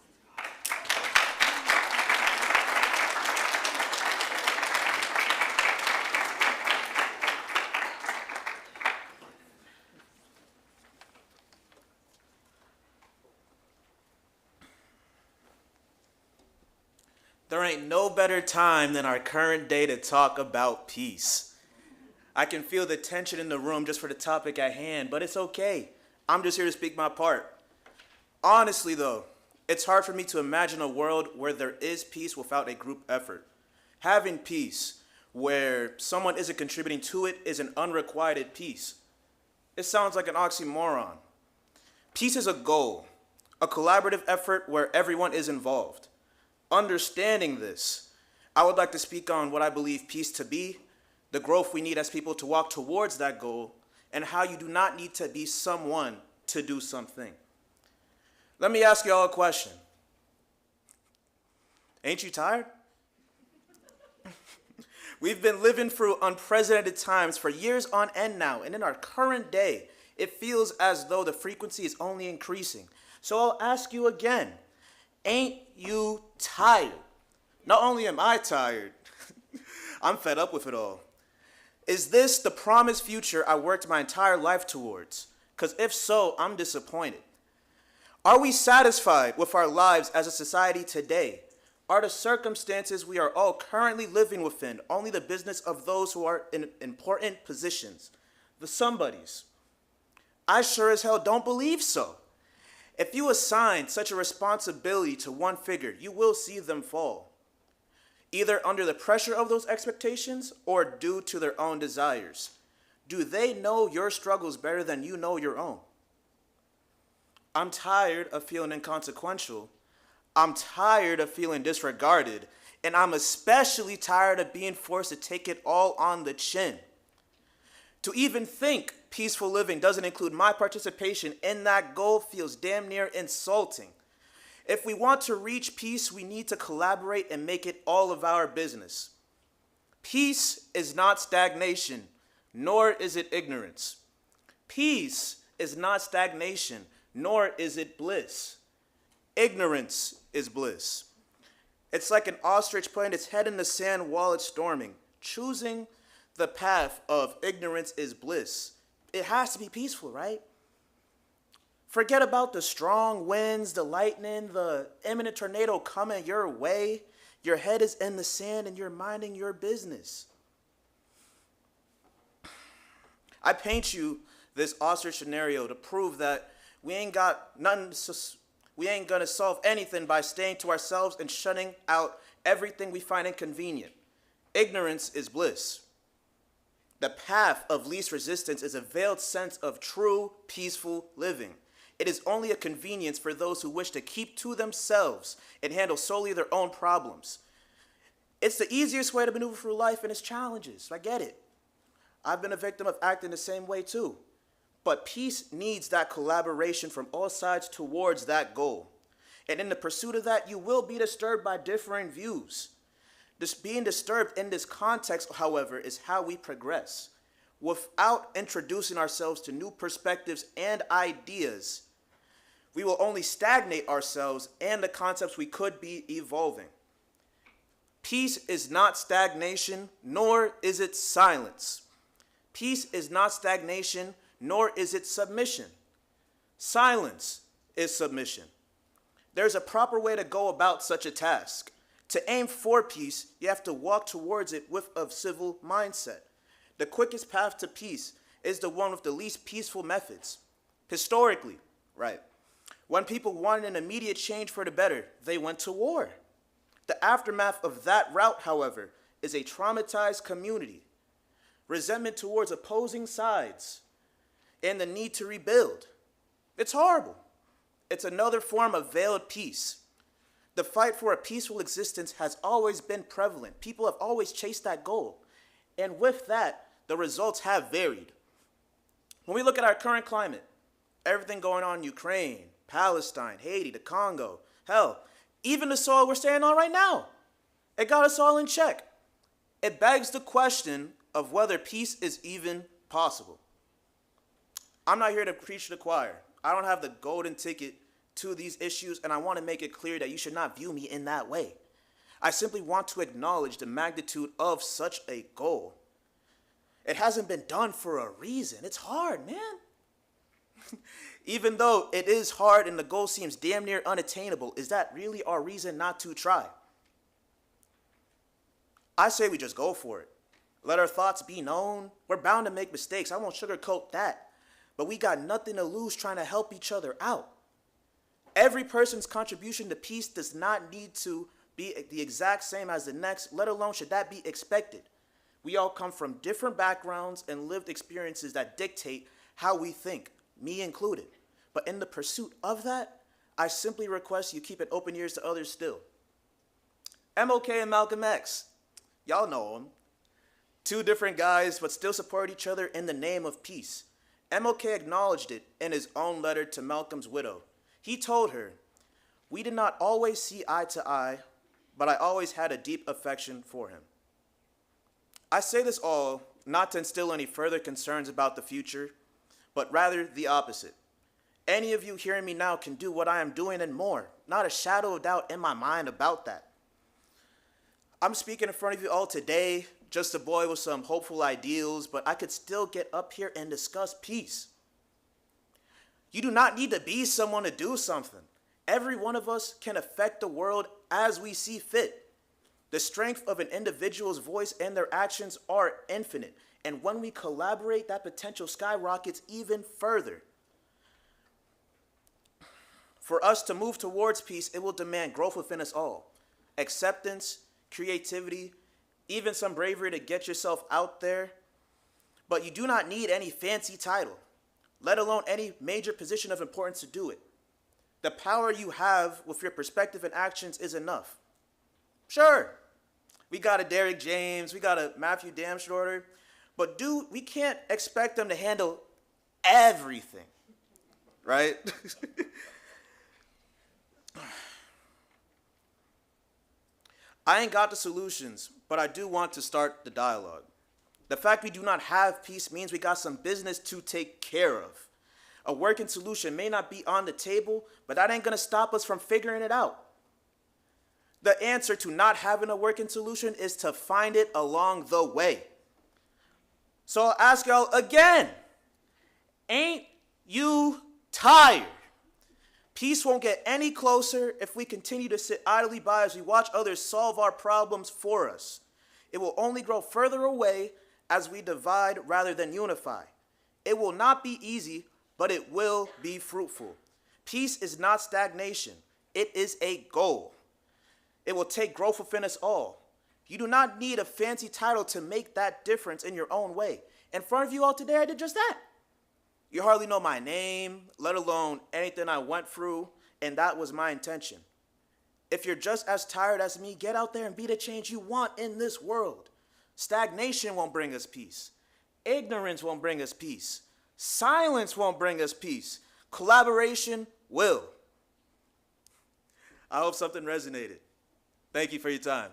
There ain't no better time than our current day to talk about peace. I can feel the tension in the room just for the topic at hand, but it's okay. I'm just here to speak my part. Honestly though, it's hard for me to imagine a world where there is peace without a group effort. Having peace where someone isn't contributing to it is an unrequited peace. It sounds like an oxymoron. Peace is a goal, a collaborative effort where everyone is involved. Understanding this, I would like to speak on what I believe peace to be, the growth we need as people to walk towards that goal, and how you do not need to be someone to do something. Let me ask y'all a question. Ain't you tired? We've been living through unprecedented times for years on end now, and in our current day, it feels as though the frequency is only increasing. So I'll ask you again, ain't you tired? Not only am I tired, I'm fed up with it all. Is this the promised future I worked my entire life towards? Because if so, I'm disappointed. Are we satisfied with our lives as a society today? Are the circumstances we are all currently living within only the business of those who are in important positions, the somebodies? I sure as hell don't believe so. If you assign such a responsibility to one figure, you will see them fall, either under the pressure of those expectations or due to their own desires. Do they know your struggles better than you know your own? I'm tired of feeling inconsequential. I'm tired of feeling disregarded. And I'm especially tired of being forced to take it all on the chin. To even think peaceful living doesn't include my participation in that goal feels damn near insulting. If we want to reach peace, we need to collaborate and make it all of our business. Peace is not stagnation, nor is it ignorance. Peace is not stagnation, nor is it bliss. Ignorance is bliss. It's like an ostrich putting its head in the sand while it's storming. Choosing the path of ignorance is bliss. It has to be peaceful, right? Forget about the strong winds, the lightning, the imminent tornado coming your way. Your head is in the sand and you're minding your business. I paint you this ostrich scenario to prove that we ain't gonna solve anything by staying to ourselves and shutting out everything we find inconvenient. Ignorance is bliss. The path of least resistance is a veiled sense of true, peaceful living. It is only a convenience for those who wish to keep to themselves and handle solely their own problems. It's the easiest way to maneuver through life and its challenges. I get it. I've been a victim of acting the same way too. But peace needs that collaboration from all sides towards that goal. And in the pursuit of that, you will be disturbed by differing views. Being disturbed in this context, however, is how we progress. Without introducing ourselves to new perspectives and ideas, we will only stagnate ourselves and the concepts we could be evolving. Peace is not stagnation, nor is it silence. Peace is not stagnation, nor is it submission. Silence is submission. There's a proper way to go about such a task. To aim for peace, you have to walk towards it with a civil mindset. The quickest path to peace is the one with the least peaceful methods. Historically, right? When people wanted an immediate change for the better, they went to war. The aftermath of that route, however, is a traumatized community, resentment towards opposing sides, and the need to rebuild. It's horrible. It's another form of veiled peace. The fight for a peaceful existence has always been prevalent. People have always chased that goal. And with that, the results have varied. When we look at our current climate, everything going on in Ukraine, Palestine, Haiti, the Congo, hell, even the soil we're standing on right now, it got us all in check. It begs the question of whether peace is even possible. I'm not here to preach to the choir. I don't have the golden ticket to these issues, and I want to make it clear that you should not view me in that way. I simply want to acknowledge the magnitude of such a goal. It hasn't been done for a reason. It's hard, man. Even though it is hard and the goal seems damn near unattainable, is that really our reason not to try? I say we just go for it. Let our thoughts be known. We're bound to make mistakes. I won't sugarcoat that. But we got nothing to lose trying to help each other out. Every person's contribution to peace does not need to be the exact same as the next, let alone should that be expected. We all come from different backgrounds and lived experiences that dictate how we think, me included. But in the pursuit of that, I simply request you keep an open ears to others still. MLK and Malcolm X, y'all know them. Two different guys, but still support each other in the name of peace. MLK acknowledged it in his own letter to Malcolm's widow. He told her, "We did not always see eye to eye, but I always had a deep affection for him." I say this all not to instill any further concerns about the future, but rather the opposite. Any of you hearing me now can do what I am doing and more. Not a shadow of doubt in my mind about that. I'm speaking in front of you all today, just a boy with some hopeful ideals, but I could still get up here and discuss peace. You do not need to be someone to do something. Every one of us can affect the world as we see fit. The strength of an individual's voice and their actions are infinite, and when we collaborate, that potential skyrockets even further. For us to move towards peace, it will demand growth within us all. Acceptance, creativity, even some bravery to get yourself out there. But you do not need any fancy title, let alone any major position of importance to do it. the power you have with your perspective and actions is enough. Sure, we got a Derrick James, we got a Matthew Damschroeder, but dude, we can't expect them to handle everything, right? I ain't got the solutions, but I do want to start the dialogue. The fact we do not have peace means we got some business to take care of. A working solution may not be on the table, but that ain't gonna stop us from figuring it out. The answer to not having a working solution is to find it along the way. So I'll ask y'all again, ain't you tired? Peace won't get any closer if we continue to sit idly by as we watch others solve our problems for us. It will only grow further away as we divide rather than unify. It will not be easy, but it will be fruitful. Peace is not stagnation. It is a goal. It will take growth within us all. You do not need a fancy title to make that difference in your own way. In front of you all today, I did just that. You hardly know my name, let alone anything I went through, and that was my intention. If you're just as tired as me, get out there and be the change you want in this world. Stagnation won't bring us peace. Ignorance won't bring us peace. Silence won't bring us peace. Collaboration will. I hope something resonated. Thank you for your time.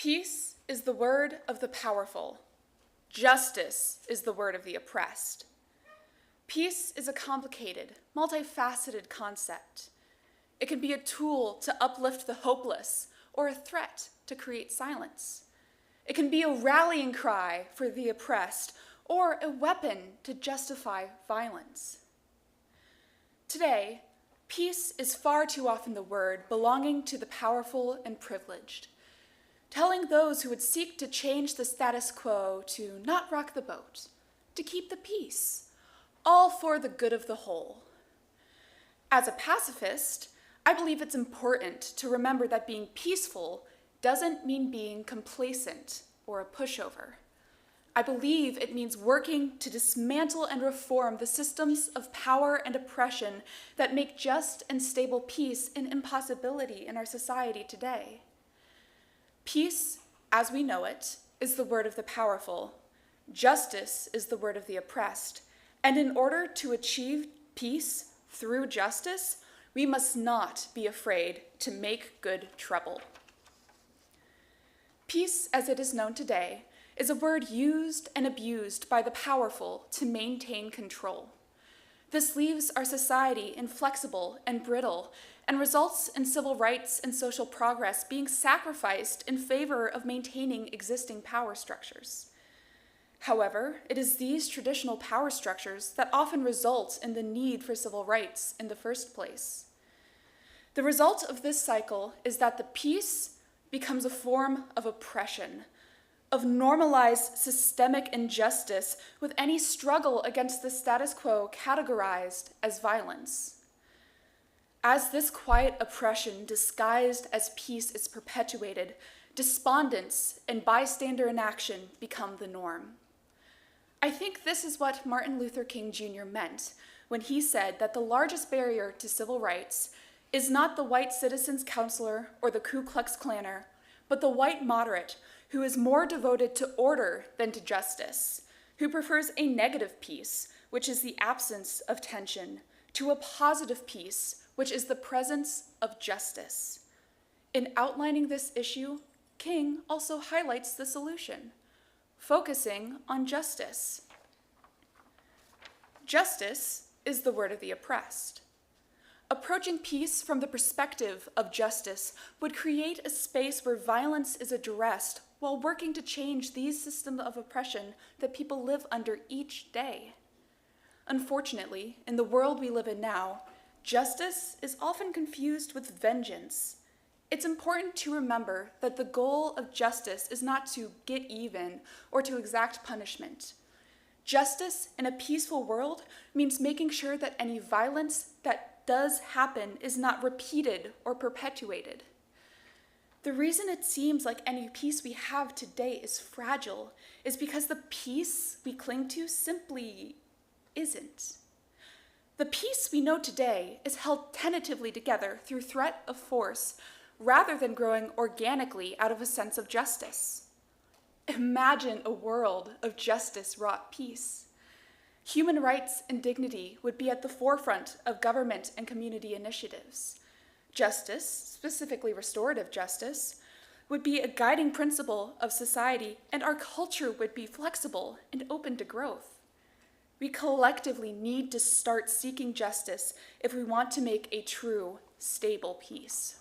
Peace is the word of the powerful. Justice is the word of the oppressed. Peace is a complicated, multifaceted concept. It can be a tool to uplift the hopeless or a threat to create silence. It can be a rallying cry for the oppressed or a weapon to justify violence. Today, peace is far too often the word belonging to the powerful and privileged, telling those who would seek to change the status quo to not rock the boat, to keep the peace, all for the good of the whole. As a pacifist, I believe it's important to remember that being peaceful doesn't mean being complacent or a pushover. I believe it means working to dismantle and reform the systems of power and oppression that make just and stable peace an impossibility in our society today. Peace, as we know it, is the word of the powerful. Justice is the word of the oppressed. And in order to achieve peace through justice, we must not be afraid to make good trouble. Peace, as it is known today, is a word used and abused by the powerful to maintain control. This leaves our society inflexible and brittle and results in civil rights and social progress being sacrificed in favor of maintaining existing power structures. However, it is these traditional power structures that often result in the need for civil rights in the first place. The result of this cycle is that the peace becomes a form of oppression, of normalized systemic injustice, with any struggle against the status quo categorized as violence. As this quiet oppression disguised as peace is perpetuated, despondence and bystander inaction become the norm. I think this is what Martin Luther King Jr. meant when he said that the largest barrier to civil rights is not the white citizen's counselor or the Ku Klux Klanner, but the white moderate who is more devoted to order than to justice, who prefers a negative peace, which is the absence of tension, to a positive peace, which is the presence of justice. In outlining this issue, King also highlights the solution, focusing on justice. Justice is the word of the oppressed. Approaching peace from the perspective of justice would create a space where violence is addressed while working to change these systems of oppression that people live under each day. Unfortunately, in the world we live in now, justice is often confused with vengeance. It's important to remember that the goal of justice is not to get even or to exact punishment. Justice in a peaceful world means making sure that any violence that does happen is not repeated or perpetuated. The reason it seems like any peace we have today is fragile is because the peace we cling to simply isn't. The peace we know today is held tentatively together through threat of force rather than growing organically out of a sense of justice. Imagine a world of justice-wrought peace. Human rights and dignity would be at the forefront of government and community initiatives. Justice, specifically restorative justice, would be a guiding principle of society, and our culture would be flexible and open to growth. We collectively need to start seeking justice if we want to make a true, stable peace.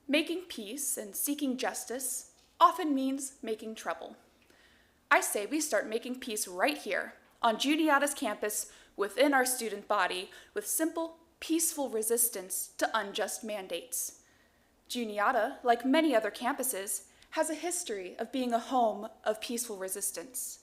Making peace and seeking justice often means making trouble. I say we start making peace right here on Juniata's campus within our student body with simple, peaceful resistance to unjust mandates. Juniata, like many other campuses, has a history of being a home of peaceful resistance.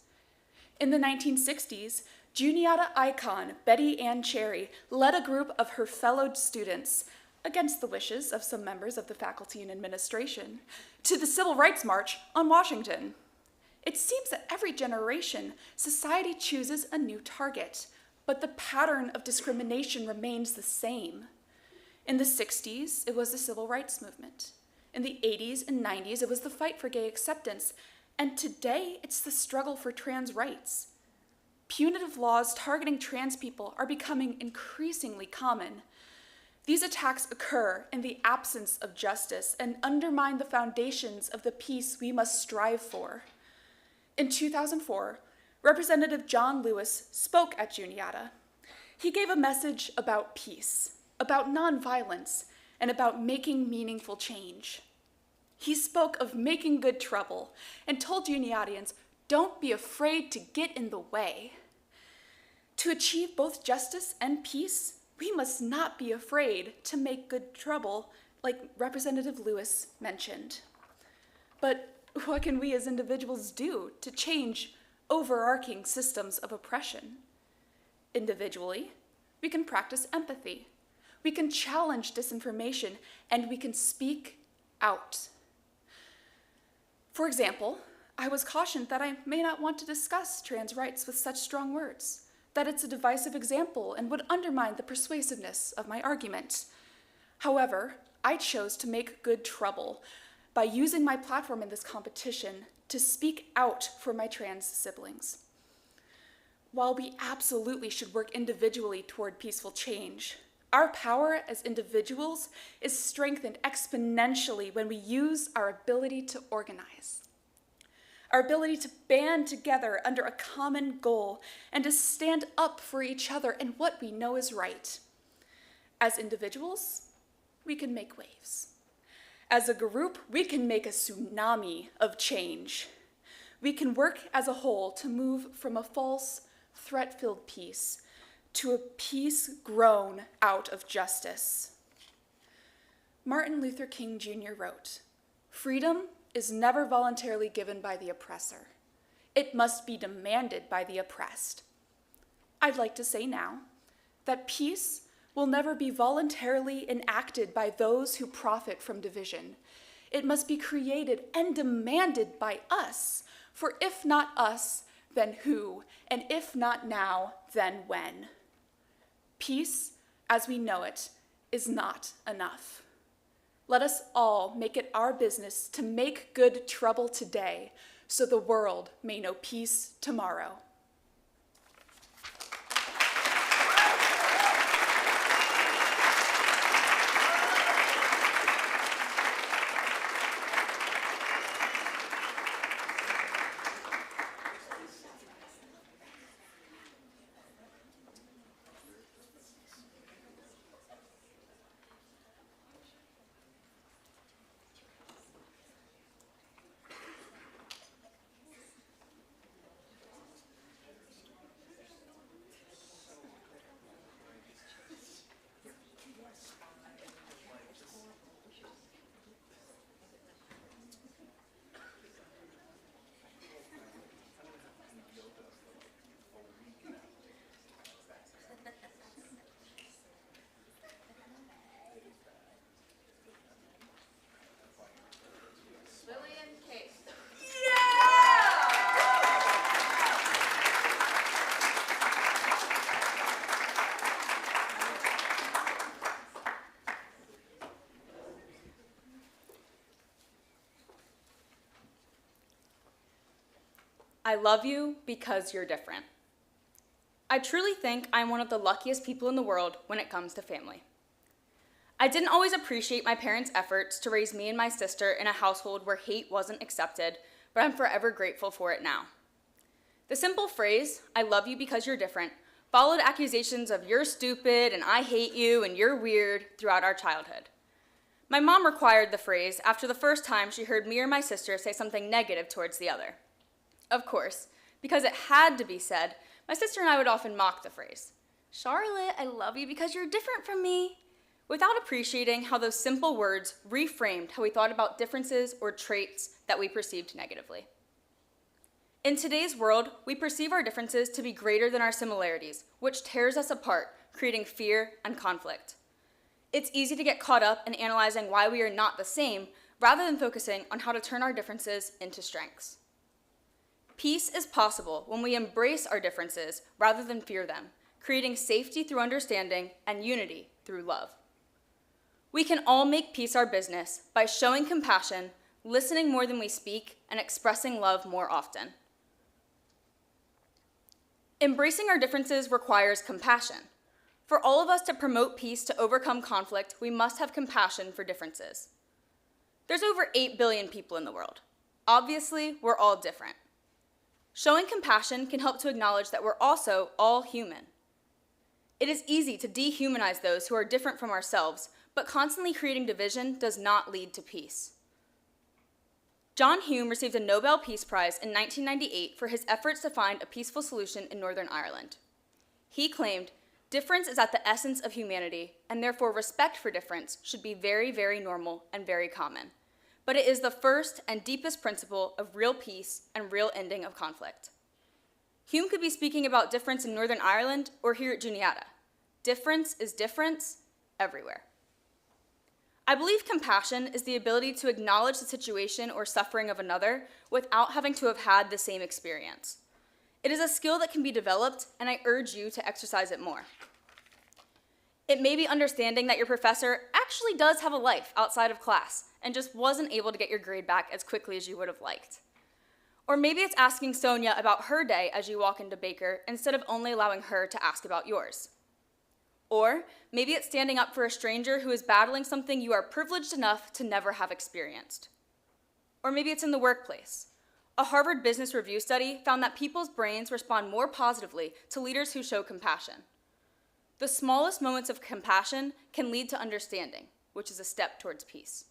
In the 1960s, Juniata icon Betty Ann Cherry led a group of her fellow students, against the wishes of some members of the faculty and administration, to the Civil Rights March on Washington. It seems that every generation, society chooses a new target, but the pattern of discrimination remains the same. In the 60s, it was the Civil Rights Movement. In the 80s and 90s, it was the fight for gay acceptance. And today, it's the struggle for trans rights. Punitive laws targeting trans people are becoming increasingly common. These attacks occur in the absence of justice and undermine the foundations of the peace we must strive for. In 2004, Representative John Lewis spoke at Juniata. He gave a message about peace, about nonviolence, and about making meaningful change. He spoke of making good trouble and told Juniatians, don't be afraid to get in the way. To achieve both justice and peace, we must not be afraid to make good trouble, like Representative Lewis mentioned. But what can we as individuals do to change overarching systems of oppression? Individually, we can practice empathy. We can challenge disinformation, and we can speak out. For example, I was cautioned that I may not want to discuss trans rights with such strong words, that it's a divisive example and would undermine the persuasiveness of my argument. However, I chose to make good trouble by using my platform in this competition to speak out for my trans siblings. While we absolutely should work individually toward peaceful change, our power as individuals is strengthened exponentially when we use our ability to organize. Our ability to band together under a common goal and to stand up for each other and what we know is right. As individuals, we can make waves. As a group, we can make a tsunami of change. We can work as a whole to move from a false, threat-filled peace to a peace grown out of justice. Martin Luther King Jr. wrote, "Freedom is never voluntarily given by the oppressor. It must be demanded by the oppressed." I'd like to say now that peace will never be voluntarily enacted by those who profit from division. It must be created and demanded by us, for if not us, then who? And if not now, then when? Peace, as we know it, is not enough. Let us all make it our business to make good trouble today so the world may know peace tomorrow. I love you because you're different. I truly think I'm one of the luckiest people in the world when it comes to family. I didn't always appreciate my parents' efforts to raise me and my sister in a household where hate wasn't accepted, but I'm forever grateful for it now. The simple phrase, I love you because you're different, followed accusations of you're stupid and I hate you and you're weird throughout our childhood. My mom required the phrase after the first time she heard me or my sister say something negative towards the other. Of course, because it had to be said, my sister and I would often mock the phrase, Charlotte, I love you because you're different from me, without appreciating how those simple words reframed how we thought about differences or traits that we perceived negatively. In today's world, we perceive our differences to be greater than our similarities, which tears us apart, creating fear and conflict. It's easy to get caught up in analyzing why we are not the same, rather than focusing on how to turn our differences into strengths. Peace is possible when we embrace our differences rather than fear them, creating safety through understanding and unity through love. We can all make peace our business by showing compassion, listening more than we speak, and expressing love more often. Embracing our differences requires compassion. For all of us to promote peace to overcome conflict, we must have compassion for differences. There's over 8 billion people in the world. Obviously, we're all different. Showing compassion can help to acknowledge that we're also all human. It is easy to dehumanize those who are different from ourselves, but constantly creating division does not lead to peace. John Hume received a Nobel Peace Prize in 1998 for his efforts to find a peaceful solution in Northern Ireland. He claimed, difference is at the essence of humanity, and therefore respect for difference should be very, very normal and very common. But it is the first and deepest principle of real peace and real ending of conflict. Hume could be speaking about difference in Northern Ireland or here at Juniata. Difference is difference everywhere. I believe compassion is the ability to acknowledge the situation or suffering of another without having to have had the same experience. It is a skill that can be developed, and I urge you to exercise it more. It may be understanding that your professor actually does have a life outside of class and just wasn't able to get your grade back as quickly as you would have liked. Or maybe it's asking Sonia about her day as you walk into Baker instead of only allowing her to ask about yours. Or maybe it's standing up for a stranger who is battling something you are privileged enough to never have experienced. Or maybe it's in the workplace. A Harvard Business Review study found that people's brains respond more positively to leaders who show compassion. The smallest moments of compassion can lead to understanding, which is a step towards peace.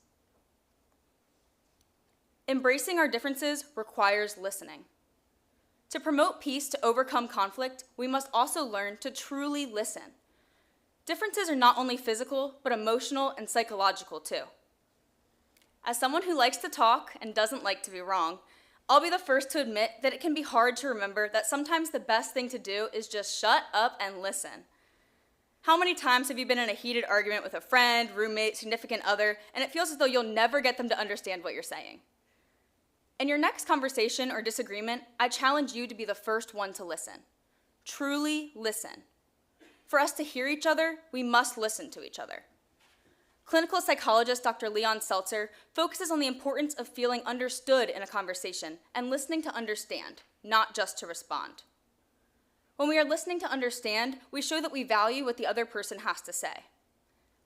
Embracing our differences requires listening. To promote peace to overcome conflict, we must also learn to truly listen. Differences are not only physical, but emotional and psychological too. As someone who likes to talk and doesn't like to be wrong, I'll be the first to admit that it can be hard to remember that sometimes the best thing to do is just shut up and listen. How many times have you been in a heated argument with a friend, roommate, significant other, and it feels as though you'll never get them to understand what you're saying? In your next conversation or disagreement, I challenge you to be the first one to listen. Truly listen. For us to hear each other, we must listen to each other. Clinical psychologist Dr. Leon Seltzer focuses on the importance of feeling understood in a conversation and listening to understand, not just to respond. When we are listening to understand, we show that we value what the other person has to say.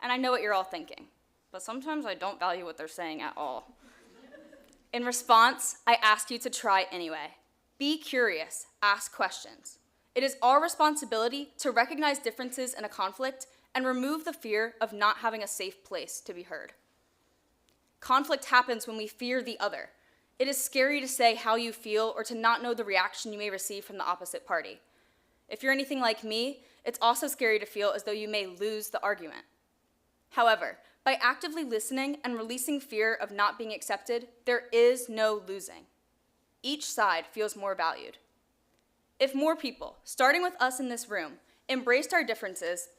And I know what you're all thinking, but sometimes I don't value what they're saying at all. In response, I ask you to try anyway. Be curious, ask questions. It is our responsibility to recognize differences in a conflict and remove the fear of not having a safe place to be heard. Conflict happens when we fear the other. It is scary to say how you feel or to not know the reaction you may receive from the opposite party. If you're anything like me, it's also scary to feel as though you may lose the argument. However, by actively listening and releasing fear of not being accepted, there is no losing. Each side feels more valued. If more people, starting with us in this room, embraced our differences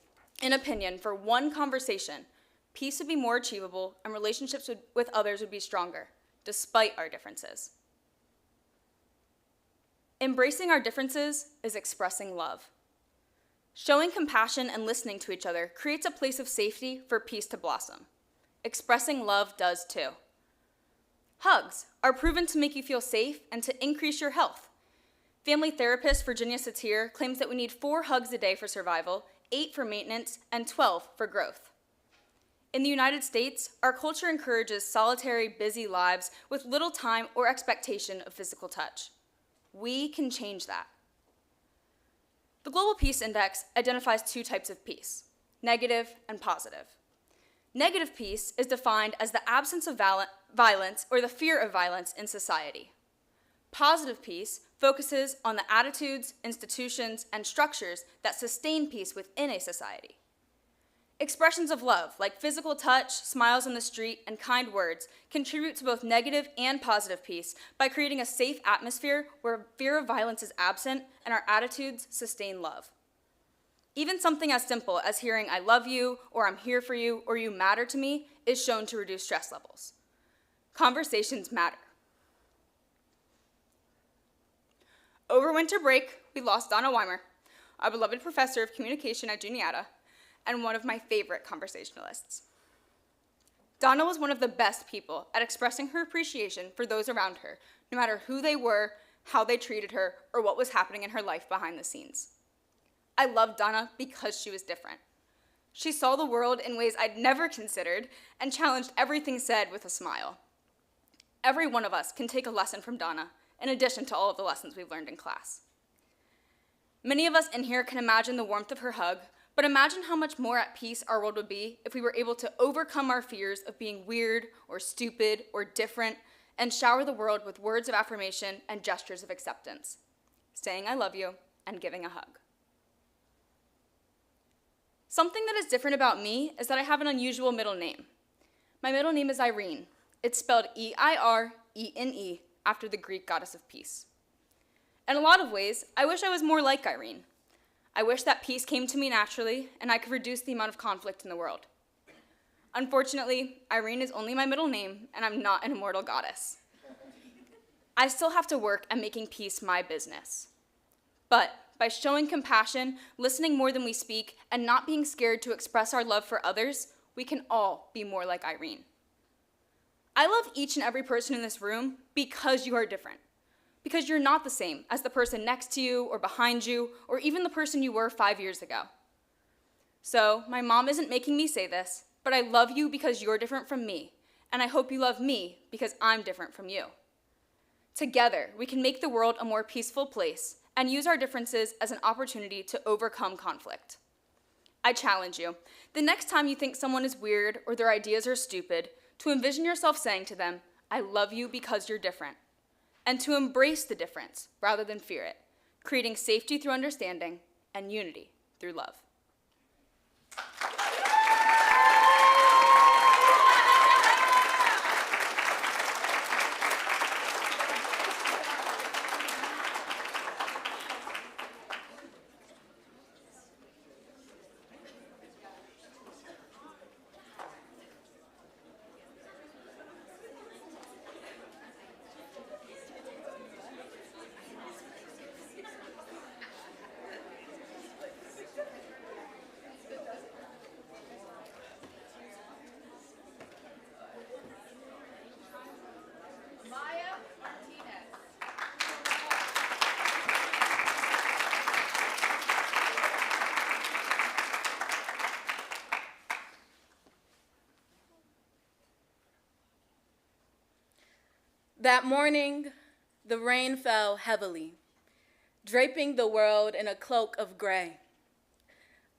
in opinion for one conversation, peace would be more achievable and relationships with others would be stronger, despite our differences. Embracing our differences is expressing love. Showing compassion and listening to each other creates a place of safety for peace to blossom. Expressing love does too. Hugs are proven to make you feel safe and to increase your health. Family therapist Virginia Satir claims that we need 4 hugs a day for survival, 8 for maintenance, and 12 for growth. In the United States, our culture encourages solitary, busy lives with little time or expectation of physical touch. We can change that. The Global Peace Index identifies 2 types of peace, negative and positive. Negative peace is defined as the absence of violence or the fear of violence in society. Positive peace focuses on the attitudes, institutions, and structures that sustain peace within a society. Expressions of love, like physical touch, smiles on the street, and kind words, contribute to both negative and positive peace by creating a safe atmosphere where fear of violence is absent and our attitudes sustain love. Even something as simple as hearing "I love you," or "I'm here for you," or "you matter to me" is shown to reduce stress levels. Conversations matter. Over winter break, we lost Donna Weimer, our beloved professor of communication at Juniata, and one of my favorite conversationalists. Donna was one of the best people at expressing her appreciation for those around her, no matter who they were, how they treated her, or what was happening in her life behind the scenes. I loved Donna because she was different. She saw the world in ways I'd never considered and challenged everything said with a smile. Every one of us can take a lesson from Donna, in addition to all of the lessons we've learned in class. Many of us in here can imagine the warmth of her hug, but imagine how much more at peace our world would be if we were able to overcome our fears of being weird or stupid or different and shower the world with words of affirmation and gestures of acceptance, saying "I love you" and giving a hug. Something that is different about me is that I have an unusual middle name. My middle name is Irene. It's spelled E-I-R-E-N-E after the Greek goddess of peace. In a lot of ways, I wish I was more like Irene. I wish that peace came to me naturally and I could reduce the amount of conflict in the world. Unfortunately, Irene is only my middle name and I'm not an immortal goddess. I still have to work at making peace my business. But by showing compassion, listening more than we speak, and not being scared to express our love for others, we can all be more like Irene. I love each and every person in this room because you are different. Because you're not the same as the person next to you or behind you or even the person you were 5 years ago. So my mom isn't making me say this, but I love you because you're different from me, and I hope you love me because I'm different from you. Together, we can make the world a more peaceful place and use our differences as an opportunity to overcome conflict. I challenge you, the next time you think someone is weird or their ideas are stupid, to envision yourself saying to them, "I love you because you're different," and to embrace the difference rather than fear it, creating safety through understanding and unity through love. Amaya Martinez. That morning, the rain fell heavily, draping the world in a cloak of gray.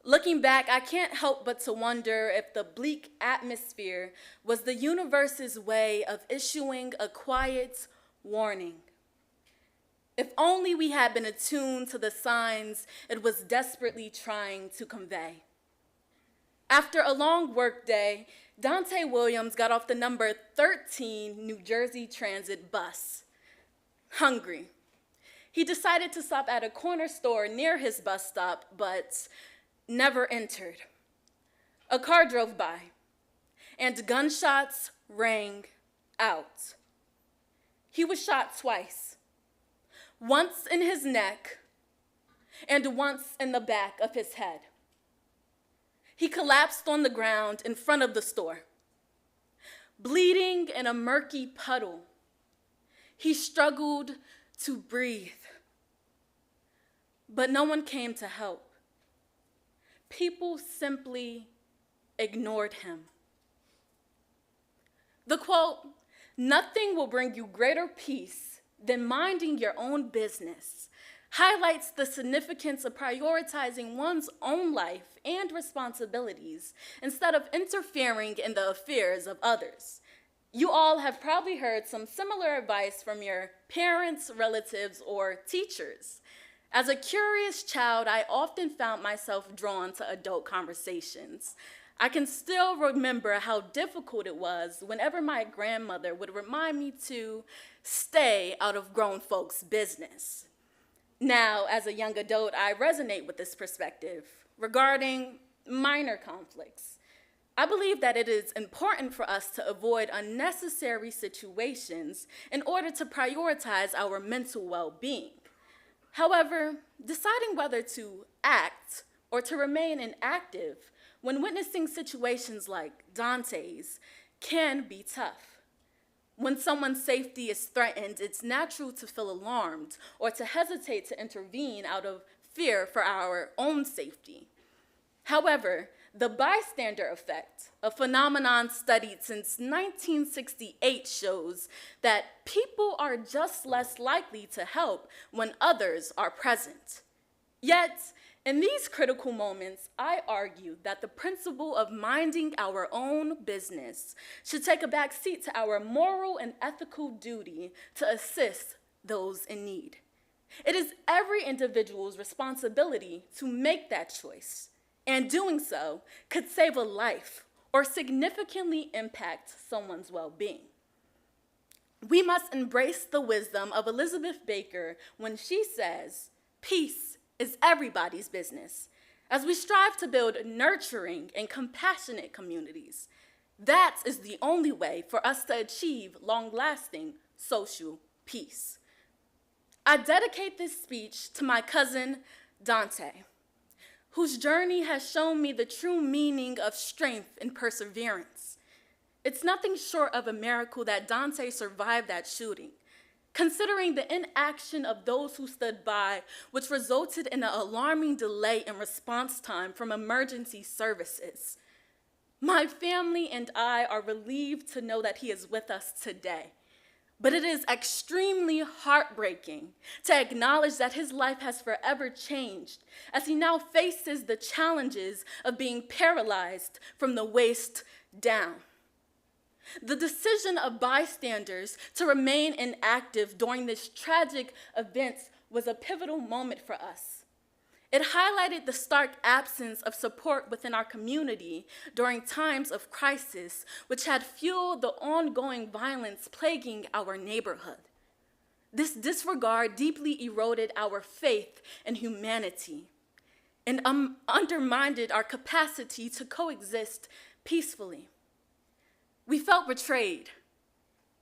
Looking back, I can't help but to wonder if the bleak atmosphere was the universe's way of issuing a quiet warning. If only we had been attuned to the signs it was desperately trying to convey. After a long workday, Dante Williams got off the number 13 New Jersey Transit bus. Hungry. He decided to stop at a corner store near his bus stop, but never entered. A car drove by, and gunshots rang out. He was shot twice, once in his neck and once in the back of his head. He collapsed on the ground in front of the store. Bleeding in a murky puddle, he struggled to breathe. but no one came to help. People simply ignored him. The quote, "Nothing will bring you greater peace than minding your own business," highlights the significance of prioritizing one's own life and responsibilities instead of interfering in the affairs of others. You all have probably heard some similar advice from your parents, relatives, or teachers. As a curious child, I often found myself drawn to adult conversations. I can still remember how difficult it was whenever my grandmother would remind me to stay out of grown folks' business. Now, as a young adult, I resonate with this perspective regarding minor conflicts. I believe that it is important for us to avoid unnecessary situations in order to prioritize our mental well-being. However, deciding whether to act or to remain inactive when witnessing situations like Dante's can be tough. When someone's safety is threatened, it's natural to feel alarmed or to hesitate to intervene out of fear for our own safety. However, the bystander effect, a phenomenon studied since 1968, shows that people are just less likely to help when others are present. Yet, in these critical moments, I argue that the principle of minding our own business should take a back seat to our moral and ethical duty to assist those in need. It is every individual's responsibility to make that choice, and doing so could save a life or significantly impact someone's well-being. We must embrace the wisdom of Elizabeth Baker when she says, "Peace is everybody's business," as we strive to build nurturing and compassionate communities. That is the only way for us to achieve long-lasting social peace. I dedicate this speech to my cousin, Dante, whose journey has shown me the true meaning of strength and perseverance. It's nothing short of a miracle that Dante survived that shooting, considering the inaction of those who stood by, which resulted in an alarming delay in response time from emergency services. My family and I are relieved to know that he is with us today, but it is extremely heartbreaking to acknowledge that his life has forever changed as he now faces the challenges of being paralyzed from the waist down. The decision of bystanders to remain inactive during this tragic event was a pivotal moment for us. It highlighted the stark absence of support within our community during times of crisis, which had fueled the ongoing violence plaguing our neighborhood. This disregard deeply eroded our faith in humanity and undermined our capacity to coexist peacefully. We felt betrayed,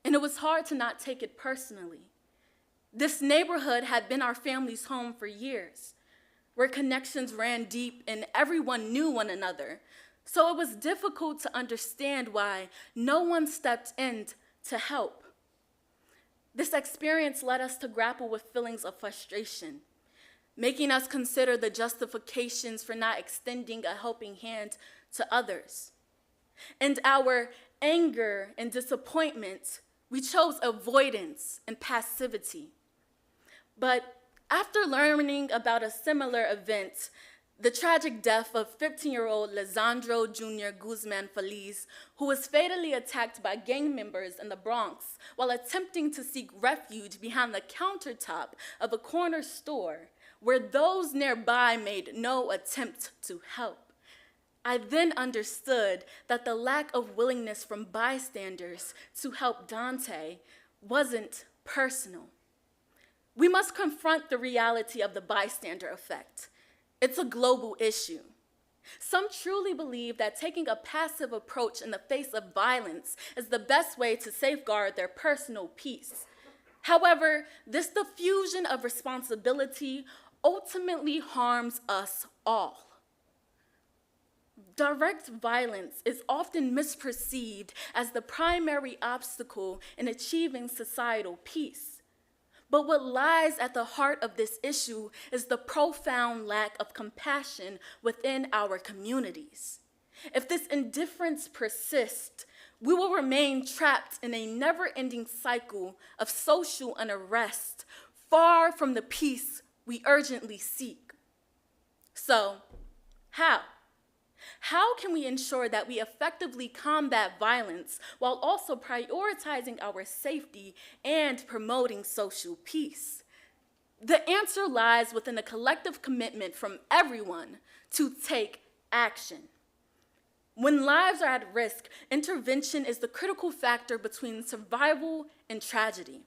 and it was hard to not take it personally. This neighborhood had been our family's home for years, where connections ran deep and everyone knew one another. So it was difficult to understand why no one stepped in to help. This experience led us to grapple with feelings of frustration, making us consider the justifications for not extending a helping hand to others. In our anger and disappointment, we chose avoidance and passivity. But after learning about a similar event, the tragic death of 15-year-old Lisandro Jr. Guzman Feliz, who was fatally attacked by gang members in the Bronx while attempting to seek refuge behind the countertop of a corner store, where those nearby made no attempt to help, I then understood that the lack of willingness from bystanders to help Dante wasn't personal. We must confront the reality of the bystander effect. It's a global issue. Some truly believe that taking a passive approach in the face of violence is the best way to safeguard their personal peace. However, this diffusion of responsibility ultimately harms us all. Direct violence is often misperceived as the primary obstacle in achieving societal peace. But what lies at the heart of this issue is the profound lack of compassion within our communities. If this indifference persists, we will remain trapped in a never-ending cycle of social unrest, far from the peace we urgently seek. So, how? How can we ensure that we effectively combat violence while also prioritizing our safety and promoting social peace? The answer lies within a collective commitment from everyone to take action. When lives are at risk, intervention is the critical factor between survival and tragedy.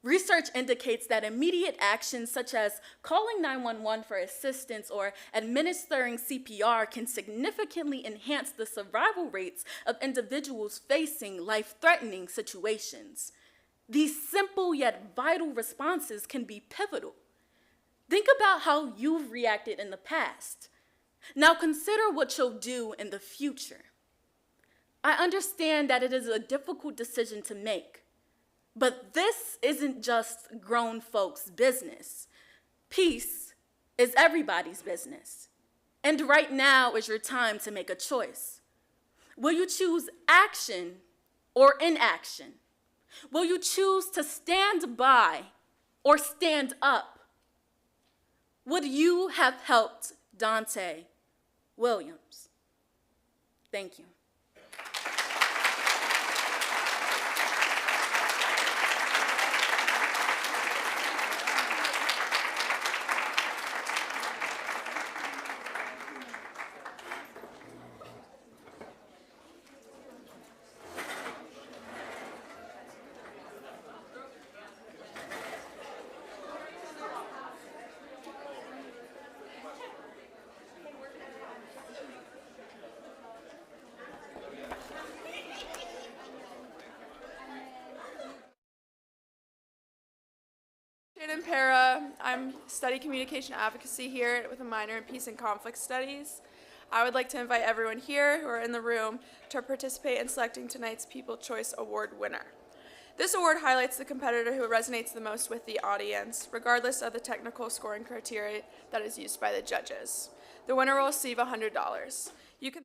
Research indicates that immediate actions such as calling 911 for assistance or administering CPR can significantly enhance the survival rates of individuals facing life-threatening situations. These simple yet vital responses can be pivotal. Think about how you've reacted in the past. Now consider what you'll do in the future. I understand that it is a difficult decision to make. But this isn't just grown folks' business. Peace is everybody's business. And right now is your time to make a choice. Will you choose action or inaction? Will you choose to stand by or stand up? Would you have helped Dante Williams? Thank you. I'm studying communication advocacy here with a minor in peace and conflict studies. I would like to invite everyone here who are in the room to participate in selecting tonight's People Choice Award winner. This award highlights the competitor who resonates the most with the audience, regardless of the technical scoring criteria that is used by the judges. The winner will receive $100. You can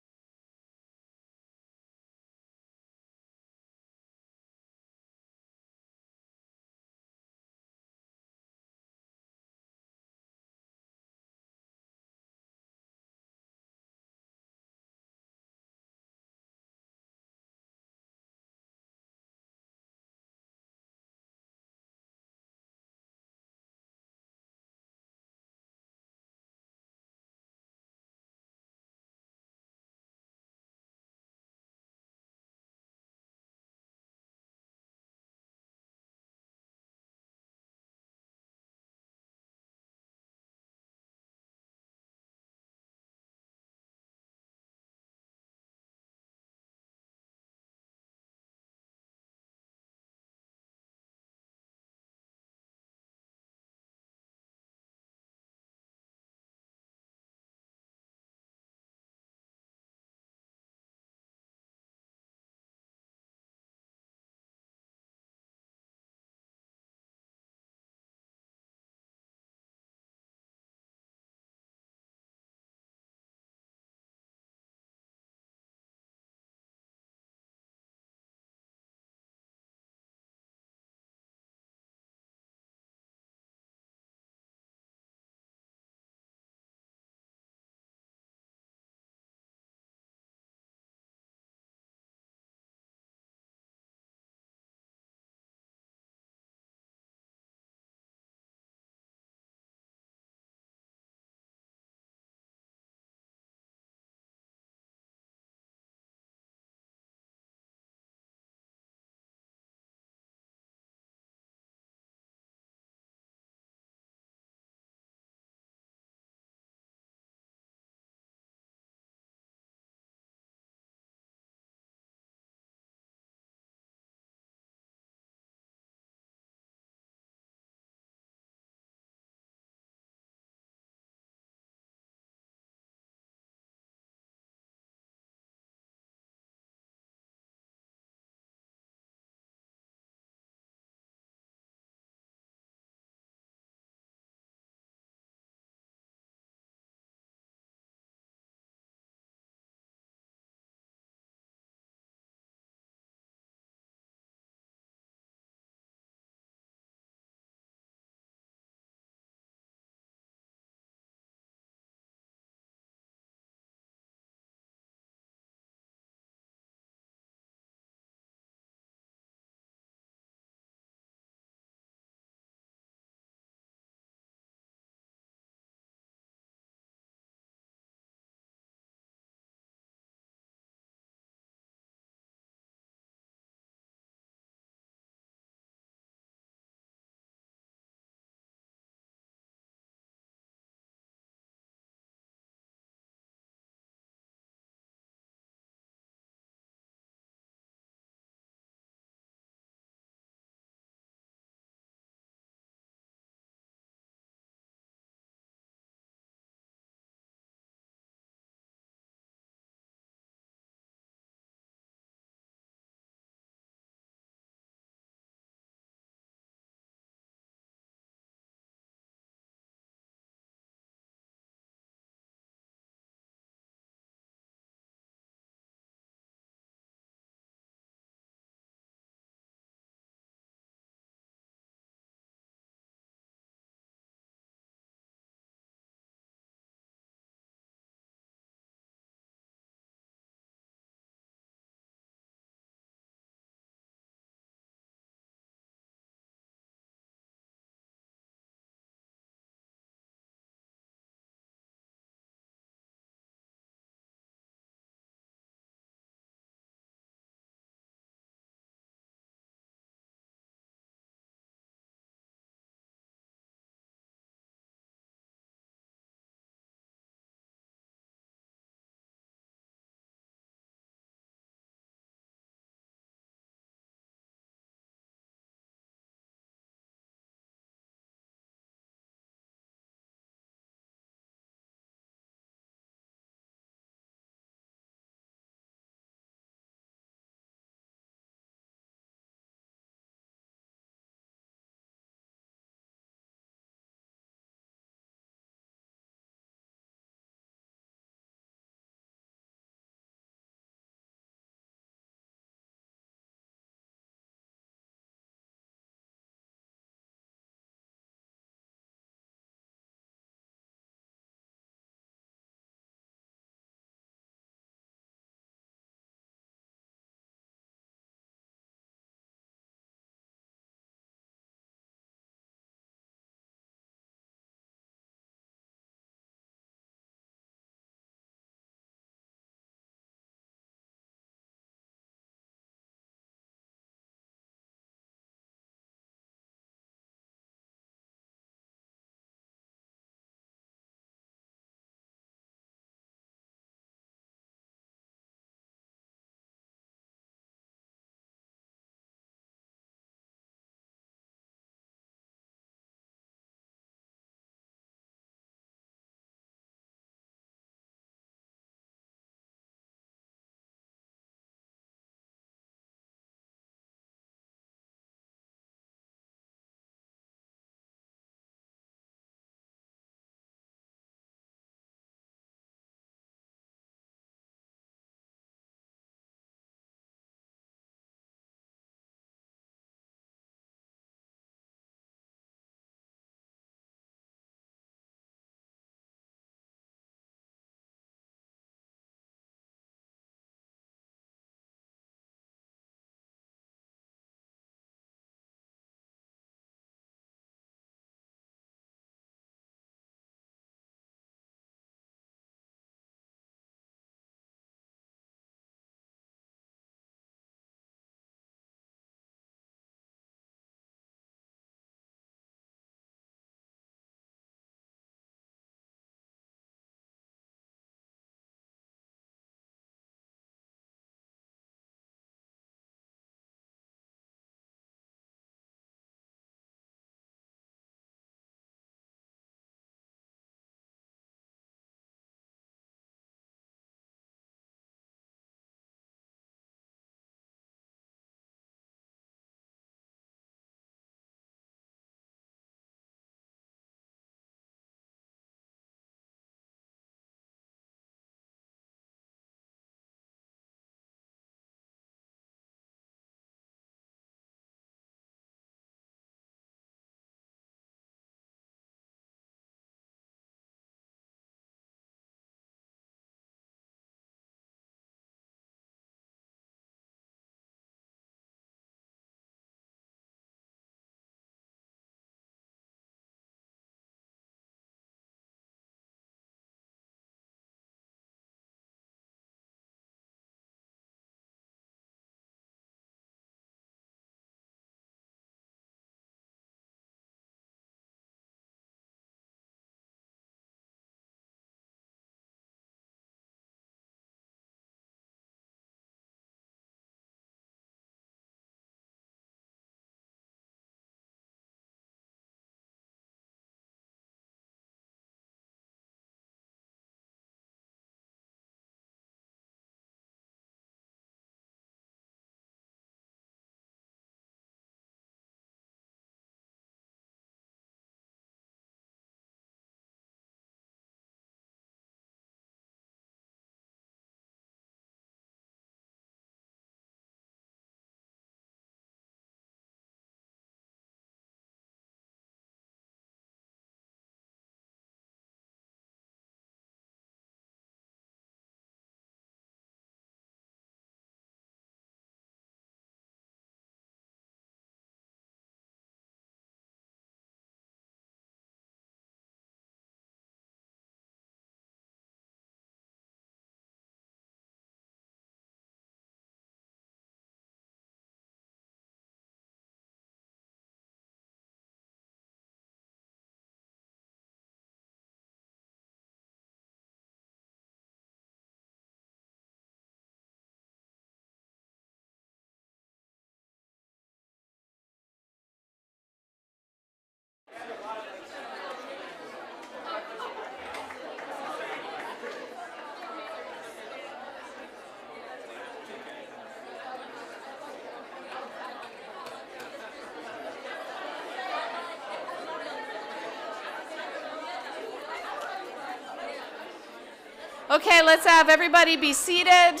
Okay, let's have everybody be seated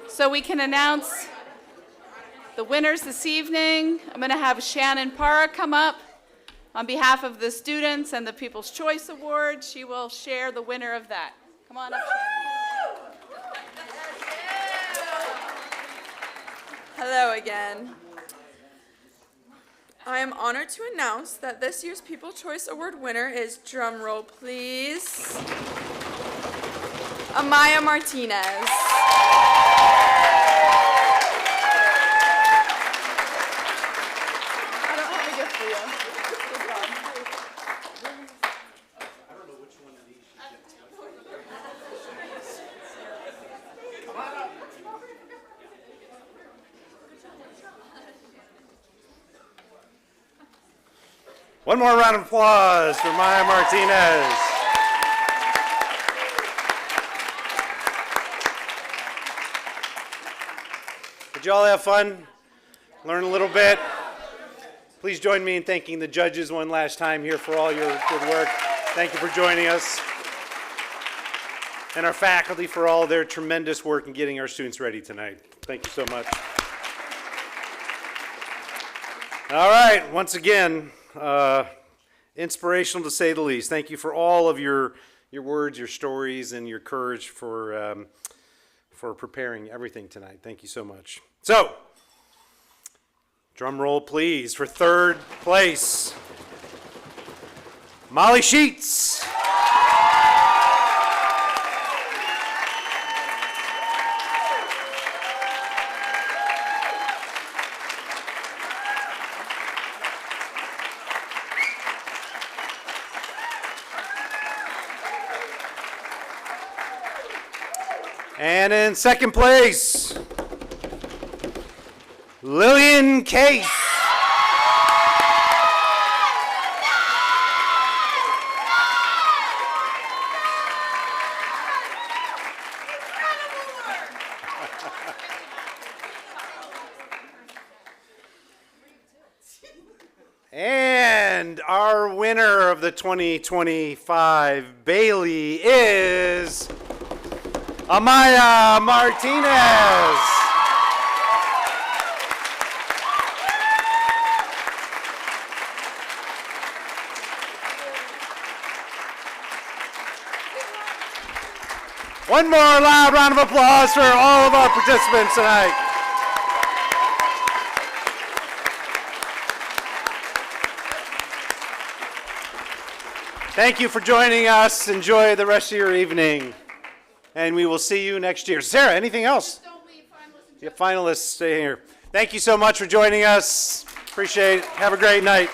so we can announce the winners this evening. I'm going to have Shannon Parra come up on behalf of the students and the People's Choice Award. She will share the winner of that. Come on up, Shannon. Hello again. I am honored to announce that this year's People's Choice Award winner is, drum roll please, Amaya Martinez. I don't have a gift for you. Good job. One more round of applause for Amaya Martinez. Did you all have fun? Learn a little bit? Please join me in thanking the judges one last time here for all your good work. Thank you for joining us. And our faculty for all their tremendous work in getting our students ready tonight. Thank you so much. All right, once again, inspirational to say the least. Thank you for all of your words, your stories, and your courage for preparing everything tonight. Thank you so much. So, drum roll please for third place. Molly Sheets. And in second place, Lillian Case. And our winner of the 2025 Bailey is Amaya Martinez. One more loud round of applause for all of our participants tonight. Thank you for joining us. Enjoy the rest of your evening. And we will see you next year. Sarah, anything else? Don't leave, finalists. Yeah, finalists, stay here. Thank you so much for joining us. Appreciate it. Have a great night.